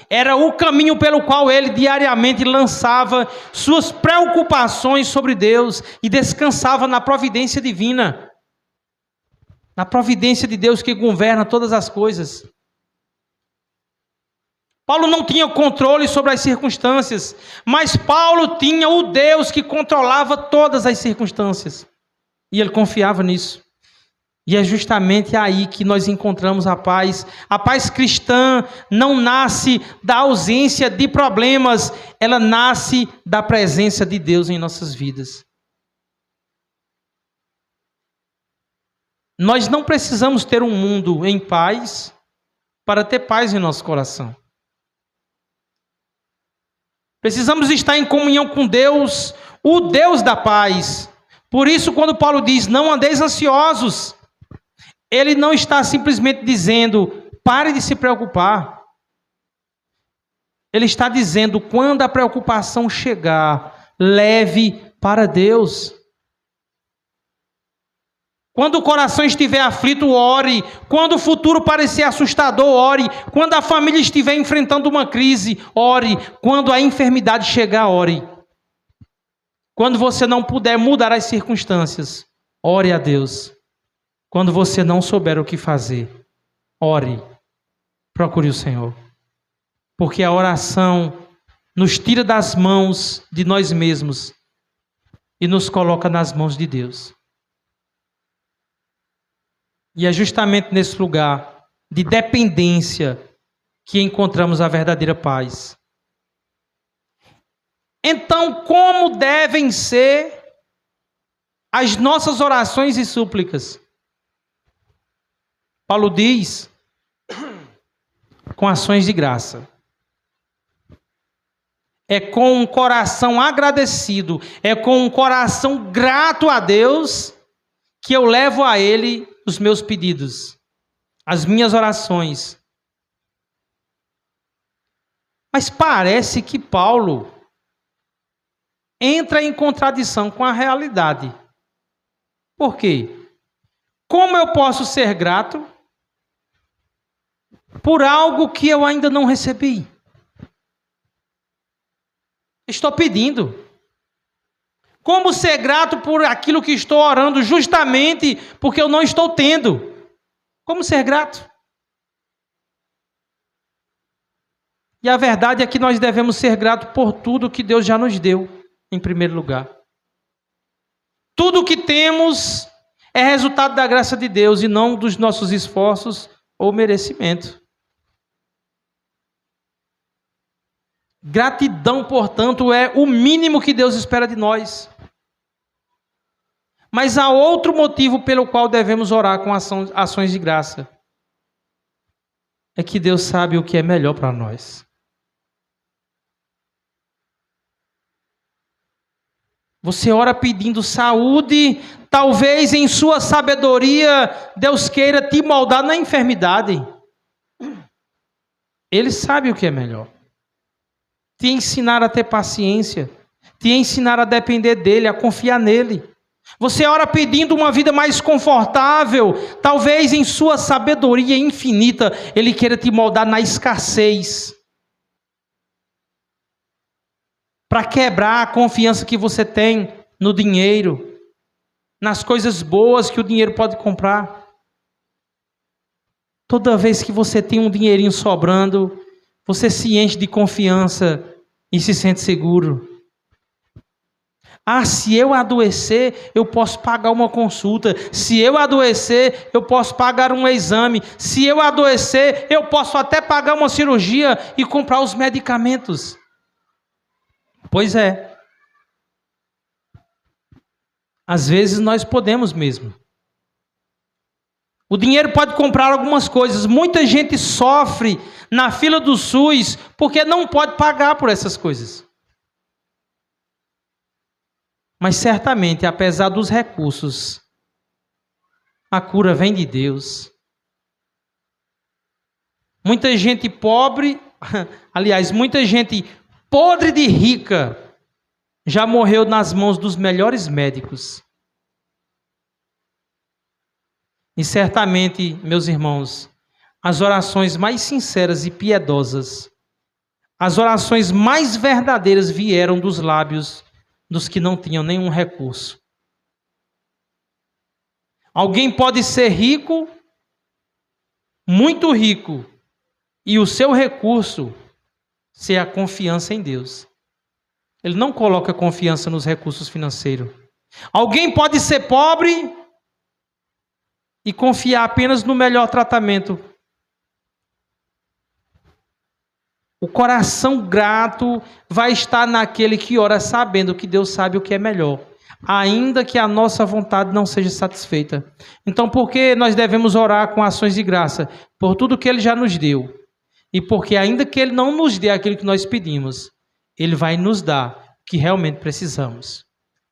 Era o caminho pelo qual ele diariamente lançava suas preocupações sobre Deus e descansava na providência divina. Na providência de Deus que governa todas as coisas. Paulo não tinha controle sobre as circunstâncias, mas Paulo tinha o Deus que controlava todas as circunstâncias. E ele confiava nisso. E é justamente aí que nós encontramos a paz. A paz cristã não nasce da ausência de problemas, ela nasce da presença de Deus em nossas vidas. Nós não precisamos ter um mundo em paz para ter paz em nosso coração. Precisamos estar em comunhão com Deus, o Deus da paz. Por isso, quando Paulo diz, não andeis ansiosos, ele não está simplesmente dizendo, pare de se preocupar. Ele está dizendo, quando a preocupação chegar, leve para Deus. Quando o coração estiver aflito, ore. Quando o futuro parecer assustador, ore. Quando a família estiver enfrentando uma crise, ore. Quando a enfermidade chegar, ore. Quando você não puder mudar as circunstâncias, ore a Deus. Quando você não souber o que fazer, ore. Procure o Senhor. Porque a oração nos tira das mãos de nós mesmos e nos coloca nas mãos de Deus. E é justamente nesse lugar de dependência que encontramos a verdadeira paz. Então, como devem ser as nossas orações e súplicas? Paulo diz, com ações de graça. É com um coração agradecido, é com um coração grato a Deus que eu levo a Ele os meus pedidos, as minhas orações. Mas parece que Paulo entra em contradição com a realidade. Por quê? Como eu posso ser grato por algo que eu ainda não recebi? Estou pedindo. Como ser grato por aquilo que estou orando justamente porque eu não estou tendo? Como ser grato? E a verdade é que nós devemos ser gratos por tudo que Deus já nos deu, em primeiro lugar. Tudo que temos é resultado da graça de Deus e não dos nossos esforços ou merecimento. Gratidão, portanto, é o mínimo que Deus espera de nós. Mas há outro motivo pelo qual devemos orar com ações de graça. É que Deus sabe o que é melhor para nós. Você ora pedindo saúde, talvez em sua sabedoria Deus queira te moldar na enfermidade. Ele sabe o que é melhor. Te ensinar a ter paciência, te ensinar a depender dele, a confiar nele. Você ora pedindo uma vida mais confortável, talvez em sua sabedoria infinita, ele queira te moldar na escassez. Para quebrar a confiança que você tem no dinheiro, nas coisas boas que o dinheiro pode comprar. Toda vez que você tem um dinheirinho sobrando, você se enche de confiança e se sente seguro. Ah, se eu adoecer, eu posso pagar uma consulta. Se eu adoecer, eu posso pagar um exame. Se eu adoecer, eu posso até pagar uma cirurgia e comprar os medicamentos. Pois é. Às vezes nós podemos mesmo. O dinheiro pode comprar algumas coisas. Muita gente sofre na fila do SUS porque não pode pagar por essas coisas. Mas certamente, apesar dos recursos, a cura vem de Deus. Muita gente pobre, aliás, muita gente podre de rica, já morreu nas mãos dos melhores médicos. E certamente, meus irmãos, as orações mais sinceras e piedosas, as orações mais verdadeiras vieram dos lábios dos que não tinham nenhum recurso. Alguém pode ser rico, muito rico, e o seu recurso ser a confiança em Deus. Ele não coloca confiança nos recursos financeiros. Alguém pode ser pobre e confiar apenas no melhor tratamento. O coração grato vai estar naquele que ora sabendo que Deus sabe o que é melhor, ainda que a nossa vontade não seja satisfeita. Então, por que nós devemos orar com ações de graça? Por tudo que Ele já nos deu. E porque ainda que Ele não nos dê aquilo que nós pedimos, Ele vai nos dar o que realmente precisamos.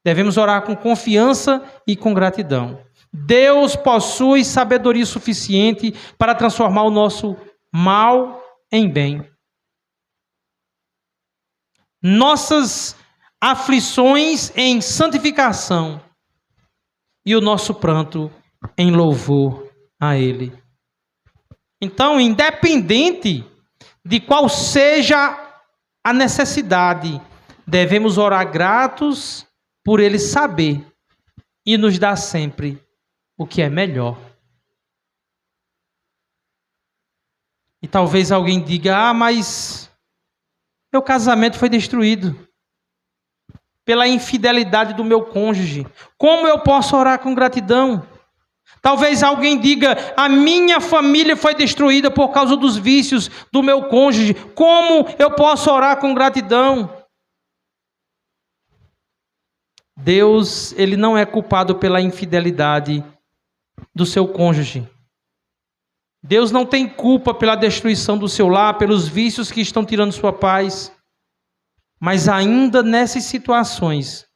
Devemos orar com confiança e com gratidão. Deus possui sabedoria suficiente para transformar o nosso mal em bem. Nossas aflições em santificação e o nosso pranto em louvor a Ele. Então, independente de qual seja a necessidade, devemos orar gratos por Ele saber e nos dar sempre o que é melhor. E talvez alguém diga, mas meu casamento foi destruído pela infidelidade do meu cônjuge. Como eu posso orar com gratidão? Talvez alguém diga, a minha família foi destruída por causa dos vícios do meu cônjuge. Como eu posso orar com gratidão? Deus, Ele não é culpado pela infidelidade do seu cônjuge. Deus não tem culpa pela destruição do seu lar, pelos vícios que estão tirando sua paz. Mas ainda nessas situações,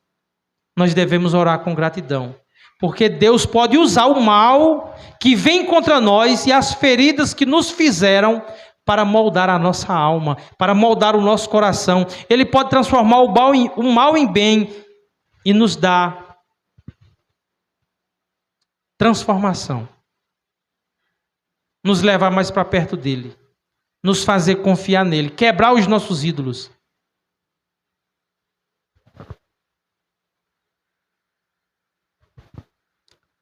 nós devemos orar com gratidão. Porque Deus pode usar o mal que vem contra nós e as feridas que nos fizeram para moldar a nossa alma, para moldar o nosso coração. Ele pode transformar o mal em bem e nos dar transformação. Nos levar mais para perto dele. Nos fazer confiar nele. Quebrar os nossos ídolos.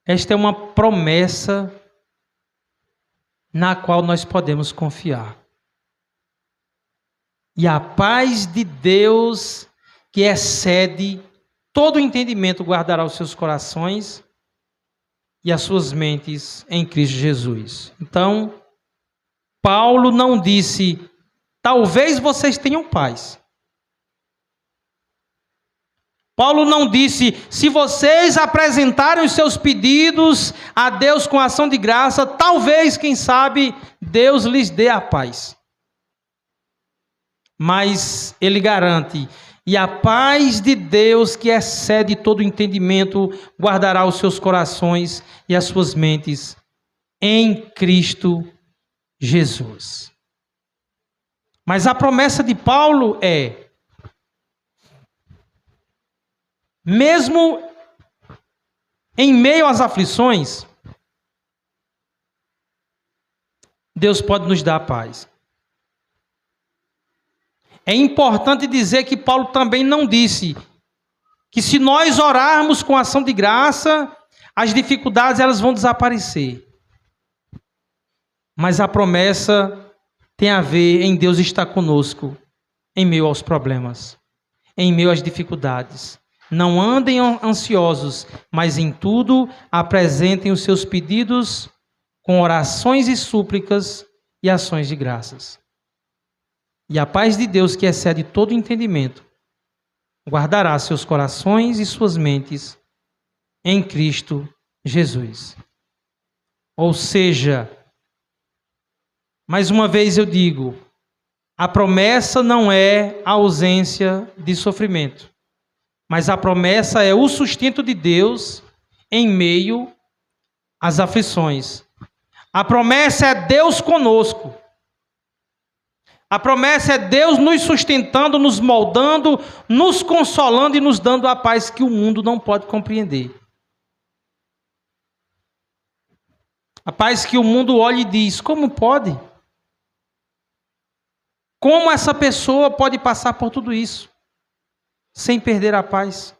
Esta é uma promessa na qual nós podemos confiar. E a paz de Deus, que excede todo entendimento, guardará os seus corações e as suas mentes em Cristo Jesus. Então, Paulo não disse, talvez vocês tenham paz. Paulo não disse, se vocês apresentarem os seus pedidos a Deus com ação de graça, talvez, quem sabe, Deus lhes dê a paz. Mas ele garante, e a paz de Deus, que excede todo entendimento, guardará os seus corações e as suas mentes em Cristo Jesus. Mas a promessa de Paulo é, mesmo em meio às aflições, Deus pode nos dar a paz. É importante dizer que Paulo também não disse que se nós orarmos com ação de graça, as dificuldades elas vão desaparecer. Mas a promessa tem a ver em Deus estar conosco em meio aos problemas, em meio às dificuldades. Não andem ansiosos, mas em tudo apresentem os seus pedidos com orações e súplicas e ações de graças. E a paz de Deus, que excede todo entendimento, guardará seus corações e suas mentes em Cristo Jesus. Ou seja, mais uma vez eu digo, a promessa não é a ausência de sofrimento. Mas a promessa é o sustento de Deus em meio às aflições. A promessa é Deus conosco. A promessa é Deus nos sustentando, nos moldando, nos consolando e nos dando a paz que o mundo não pode compreender. A paz que o mundo olha e diz: como pode? Como essa pessoa pode passar por tudo isso sem perder a paz?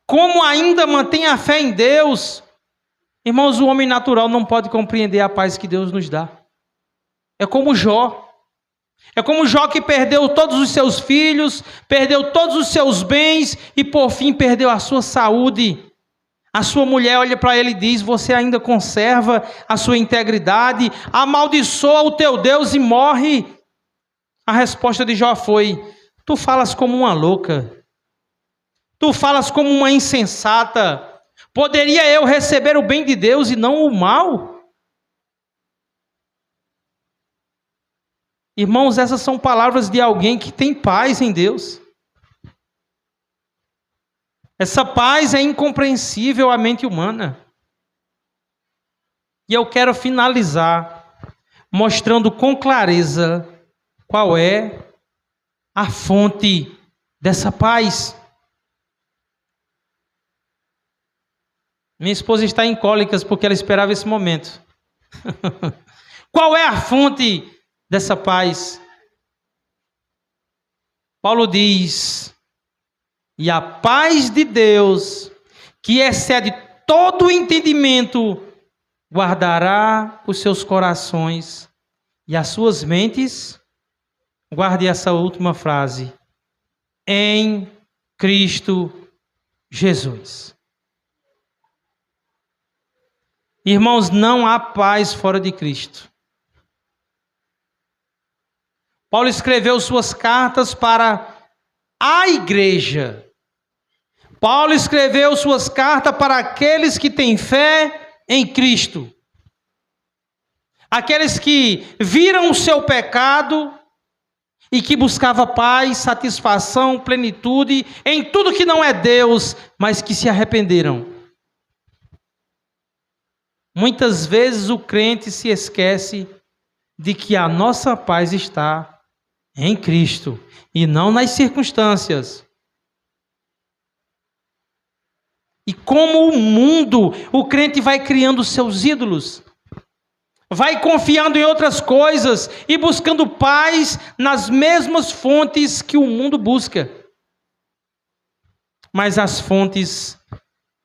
Como ainda mantém a fé em Deus? Irmãos, o homem natural não pode compreender a paz que Deus nos dá. É como Jó. É como Jó, que perdeu todos os seus filhos, perdeu todos os seus bens e por fim perdeu a sua saúde. A sua mulher olha para ele e diz: você ainda conserva a sua integridade? Amaldiçoa o teu Deus e morre. A resposta de Jó foi: tu falas como uma louca. Tu falas como uma insensata. Poderia eu receber o bem de Deus e não o mal? Irmãos, essas são palavras de alguém que tem paz em Deus. Essa paz é incompreensível à mente humana. E eu quero finalizar mostrando com clareza qual é a fonte dessa paz. Minha esposa está em cólicas porque ela esperava esse momento. Qual é a fonte dessa paz? Paulo diz: e a paz de Deus, que excede todo o entendimento, guardará os seus corações e as suas mentes. Guarde essa última frase: em Cristo Jesus. Irmãos, não há paz fora de Cristo. Paulo escreveu suas cartas para a igreja. Paulo escreveu suas cartas para aqueles que têm fé em Cristo. Aqueles que viram o seu pecado e que buscavam paz, satisfação, plenitude em tudo que não é Deus, mas que se arrependeram. Muitas vezes o crente se esquece de que a nossa paz está em Cristo e não nas circunstâncias. E como o mundo, o crente vai criando seus ídolos, vai confiando em outras coisas e buscando paz nas mesmas fontes que o mundo busca. Mas as fontes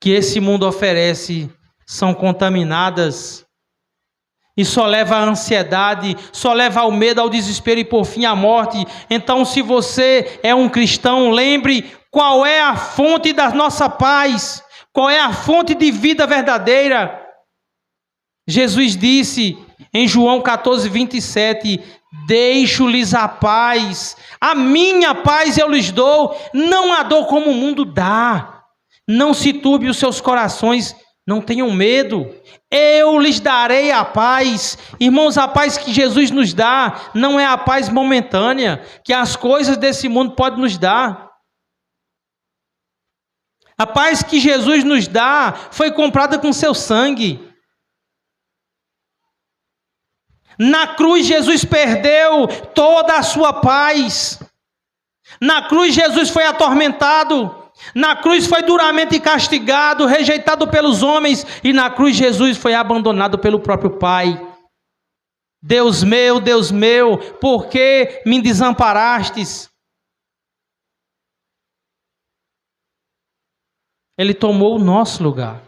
que esse mundo oferece são contaminadas e só leva à ansiedade, só leva ao medo, ao desespero e por fim à morte. Então, se você é um cristão, lembre qual é a fonte da nossa paz, qual é a fonte de vida verdadeira. Jesus disse em João 14:27, deixo-lhes a paz, a minha paz eu lhes dou, não a dou como o mundo dá. Não se turbe os seus corações, não tenham medo, eu lhes darei a paz. Irmãos, a paz que Jesus nos dá não é a paz momentânea que as coisas desse mundo podem nos dar. A paz que Jesus nos dá foi comprada com seu sangue. Na cruz, Jesus perdeu toda a sua paz. Na cruz, Jesus foi atormentado. Na cruz foi duramente castigado, rejeitado pelos homens, e na cruz Jesus foi abandonado pelo próprio Pai. Deus meu, por que me desamparastes? Ele tomou o nosso lugar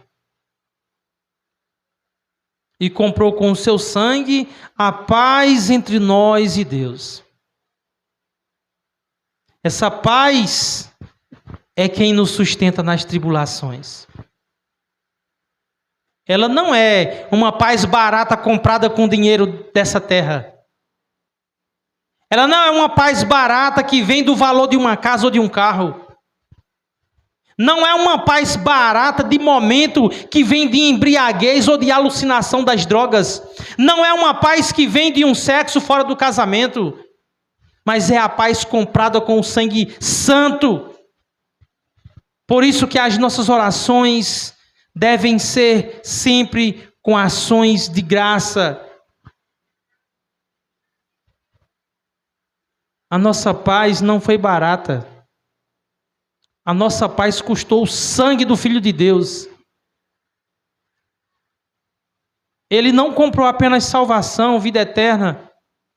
e comprou com o seu sangue a paz entre nós e Deus. Essa paz é quem nos sustenta nas tribulações. Ela não é uma paz barata comprada com dinheiro dessa terra. Ela não é uma paz barata que vem do valor de uma casa ou de um carro. Não é uma paz barata de momento que vem de embriaguez ou de alucinação das drogas. Não é uma paz que vem de um sexo fora do casamento. Mas é a paz comprada com o sangue santo. Por isso que as nossas orações devem ser sempre com ações de graça. A nossa paz não foi barata. A nossa paz custou o sangue do Filho de Deus. Ele não comprou apenas salvação, vida eterna.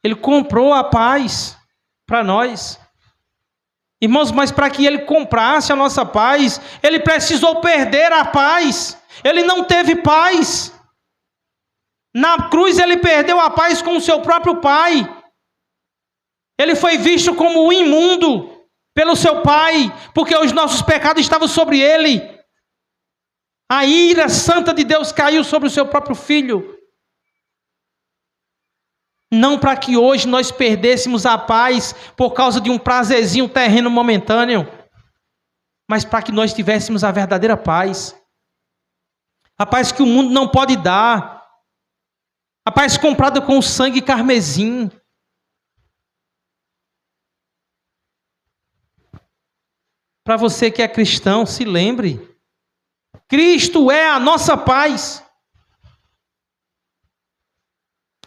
Ele comprou a paz para nós. Irmãos, mas para que ele comprasse a nossa paz, ele precisou perder a paz. Ele não teve paz. Na cruz ele perdeu a paz com o seu próprio Pai. Ele foi visto como o imundo pelo seu Pai, porque os nossos pecados estavam sobre ele. A ira santa de Deus caiu sobre o seu próprio Filho. Não para que hoje nós perdêssemos a paz por causa de um prazerzinho terreno momentâneo, mas para que nós tivéssemos a verdadeira paz. A paz que o mundo não pode dar. A paz comprada com o sangue carmesim. Para você que é cristão, se lembre. Cristo é a nossa paz.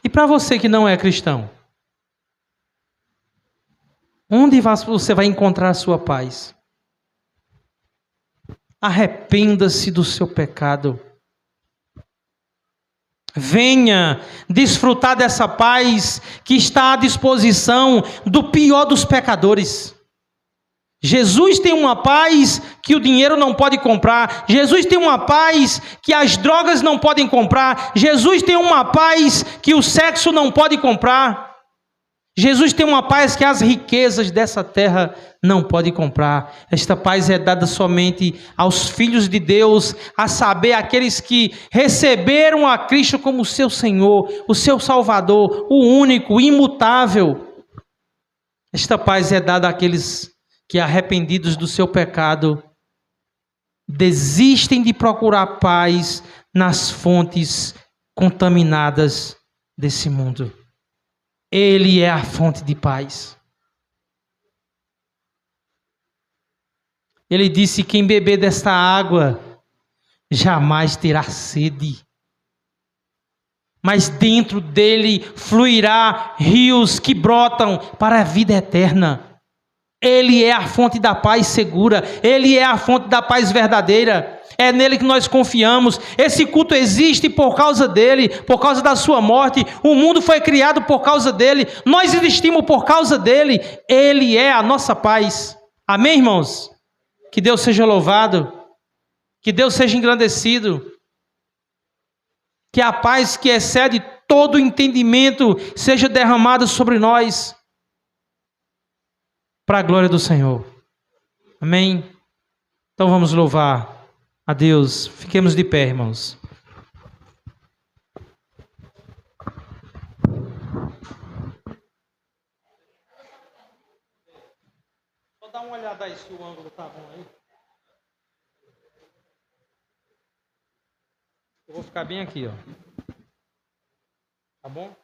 E para você que não é cristão? Onde você vai encontrar a sua paz? Arrependa-se do seu pecado. Venha desfrutar dessa paz que está à disposição do pior dos pecadores. Jesus tem uma paz que o dinheiro não pode comprar. Jesus tem uma paz que as drogas não podem comprar. Jesus tem uma paz que o sexo não pode comprar. Jesus tem uma paz que as riquezas dessa terra não podem comprar. Esta paz é dada somente aos filhos de Deus, a saber, aqueles que receberam a Cristo como seu Senhor, o seu Salvador, o único, o imutável. Esta paz é dada àqueles que, arrependidos do seu pecado, desistem de procurar paz nas fontes contaminadas desse mundo. Ele é a fonte de paz. Ele disse: quem beber desta água jamais terá sede, mas dentro dele fluirá rios que brotam para a vida eterna. Ele é a fonte da paz segura. Ele é a fonte da paz verdadeira. É nele que nós confiamos. Esse culto existe por causa dele, por causa da sua morte. O mundo foi criado por causa dele. Nós existimos por causa dele. Ele é a nossa paz. Amém, irmãos? Que Deus seja louvado. Que Deus seja engrandecido. Que a paz que excede todo entendimento seja derramada sobre nós, para a glória do Senhor. Amém? Então vamos louvar a Deus. Fiquemos de pé, irmãos. Só dá uma olhada aí se o ângulo está bom aí. Eu vou ficar bem aqui, ó. Tá bom?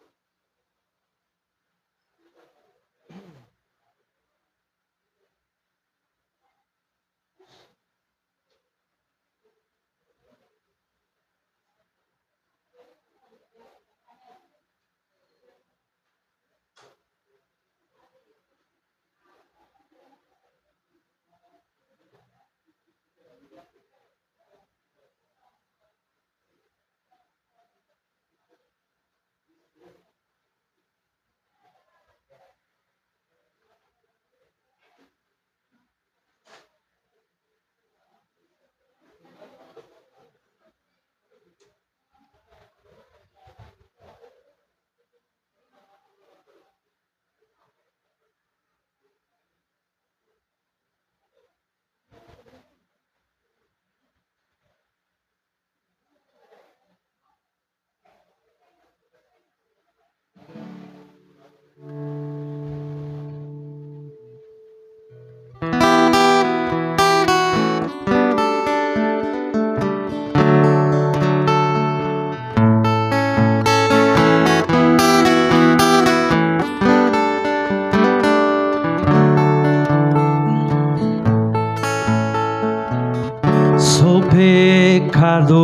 sou pecador,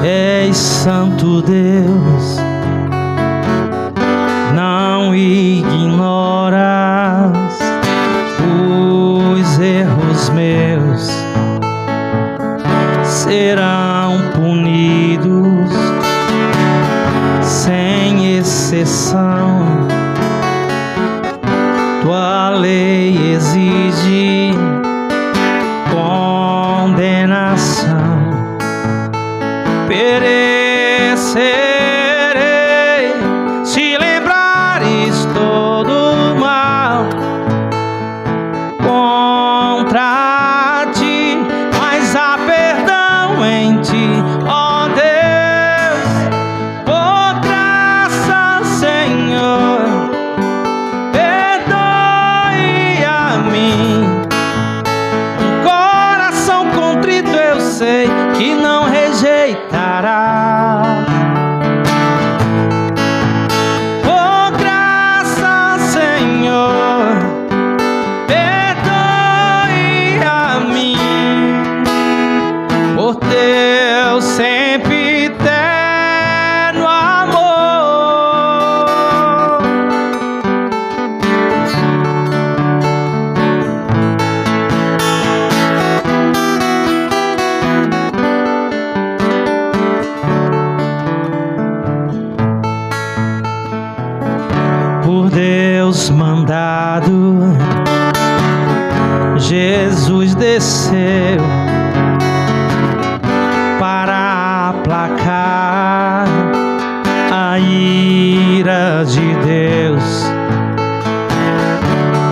és santo Deus, não ignoras os erros meus, serão punidos sem exceção. Tua lei exige condenação. Perecerei se lembrares todo o mal contra ti, mas há perdão em ti, ó Deus. Por graça, Senhor, perdoe a mim. Um coração contrito eu sei que não rejeitará. Por graça, Senhor, perdoe a mim. Por teu sempre eterno amor. Por Deus mandado, Jesus desceu para aplacar a ira de Deus,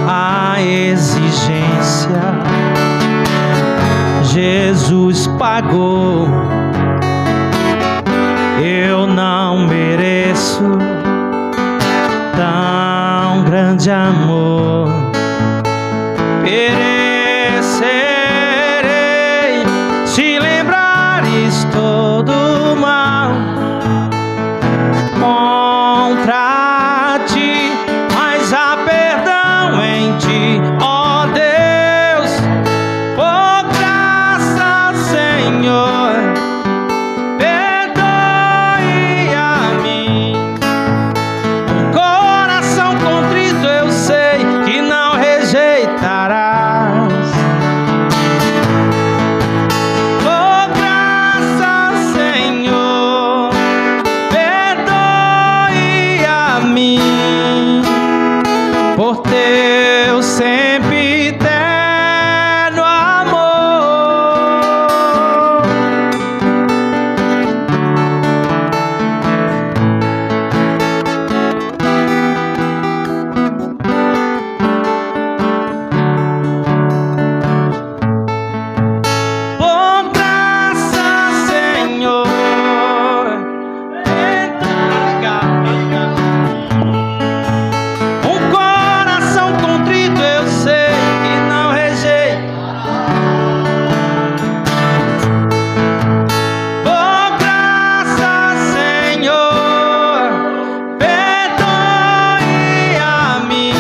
a exigência Jesus pagou. Eu não mereço tão grande amor. Perecerei se lembrares todo o mal contra ti, mas há perdão em ti, ó Deus. Por graça, Senhor, perdoe a mim. Um coração contrito eu sei que não rejeitarás. Por graça, Senhor, perdoe a mim. Por teu sempre eterno amor. Por graça, Senhor, um coração contrito eu sei que não rejeita. Por graça, Senhor, perdoe a mim.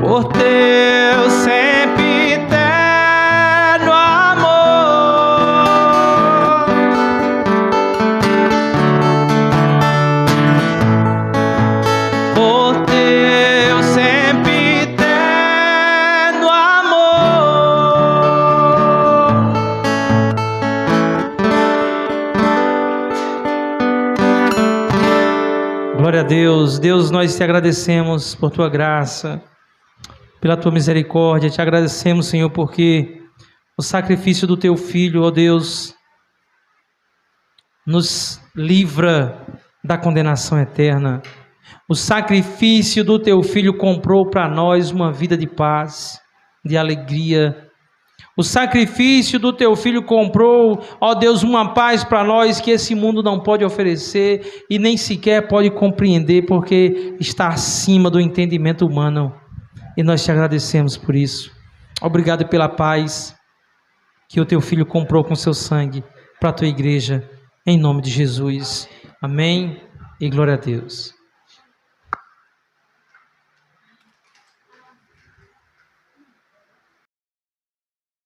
Por teu sempre eterno amor. Por teu sempre eterno amor. Glória a Deus. Deus, nós te agradecemos por tua graça, pela tua misericórdia. Te agradecemos, Senhor, porque o sacrifício do teu Filho, ó Deus, nos livra da condenação eterna. O sacrifício do teu Filho comprou para nós uma vida de paz, de alegria. O sacrifício do teu Filho comprou, ó Deus, uma paz para nós que esse mundo não pode oferecer e nem sequer pode compreender, porque está acima do entendimento humano. E nós te agradecemos por isso. Obrigado pela paz que o teu Filho comprou com seu sangue para a tua igreja, em nome de Jesus. Amém e glória a Deus.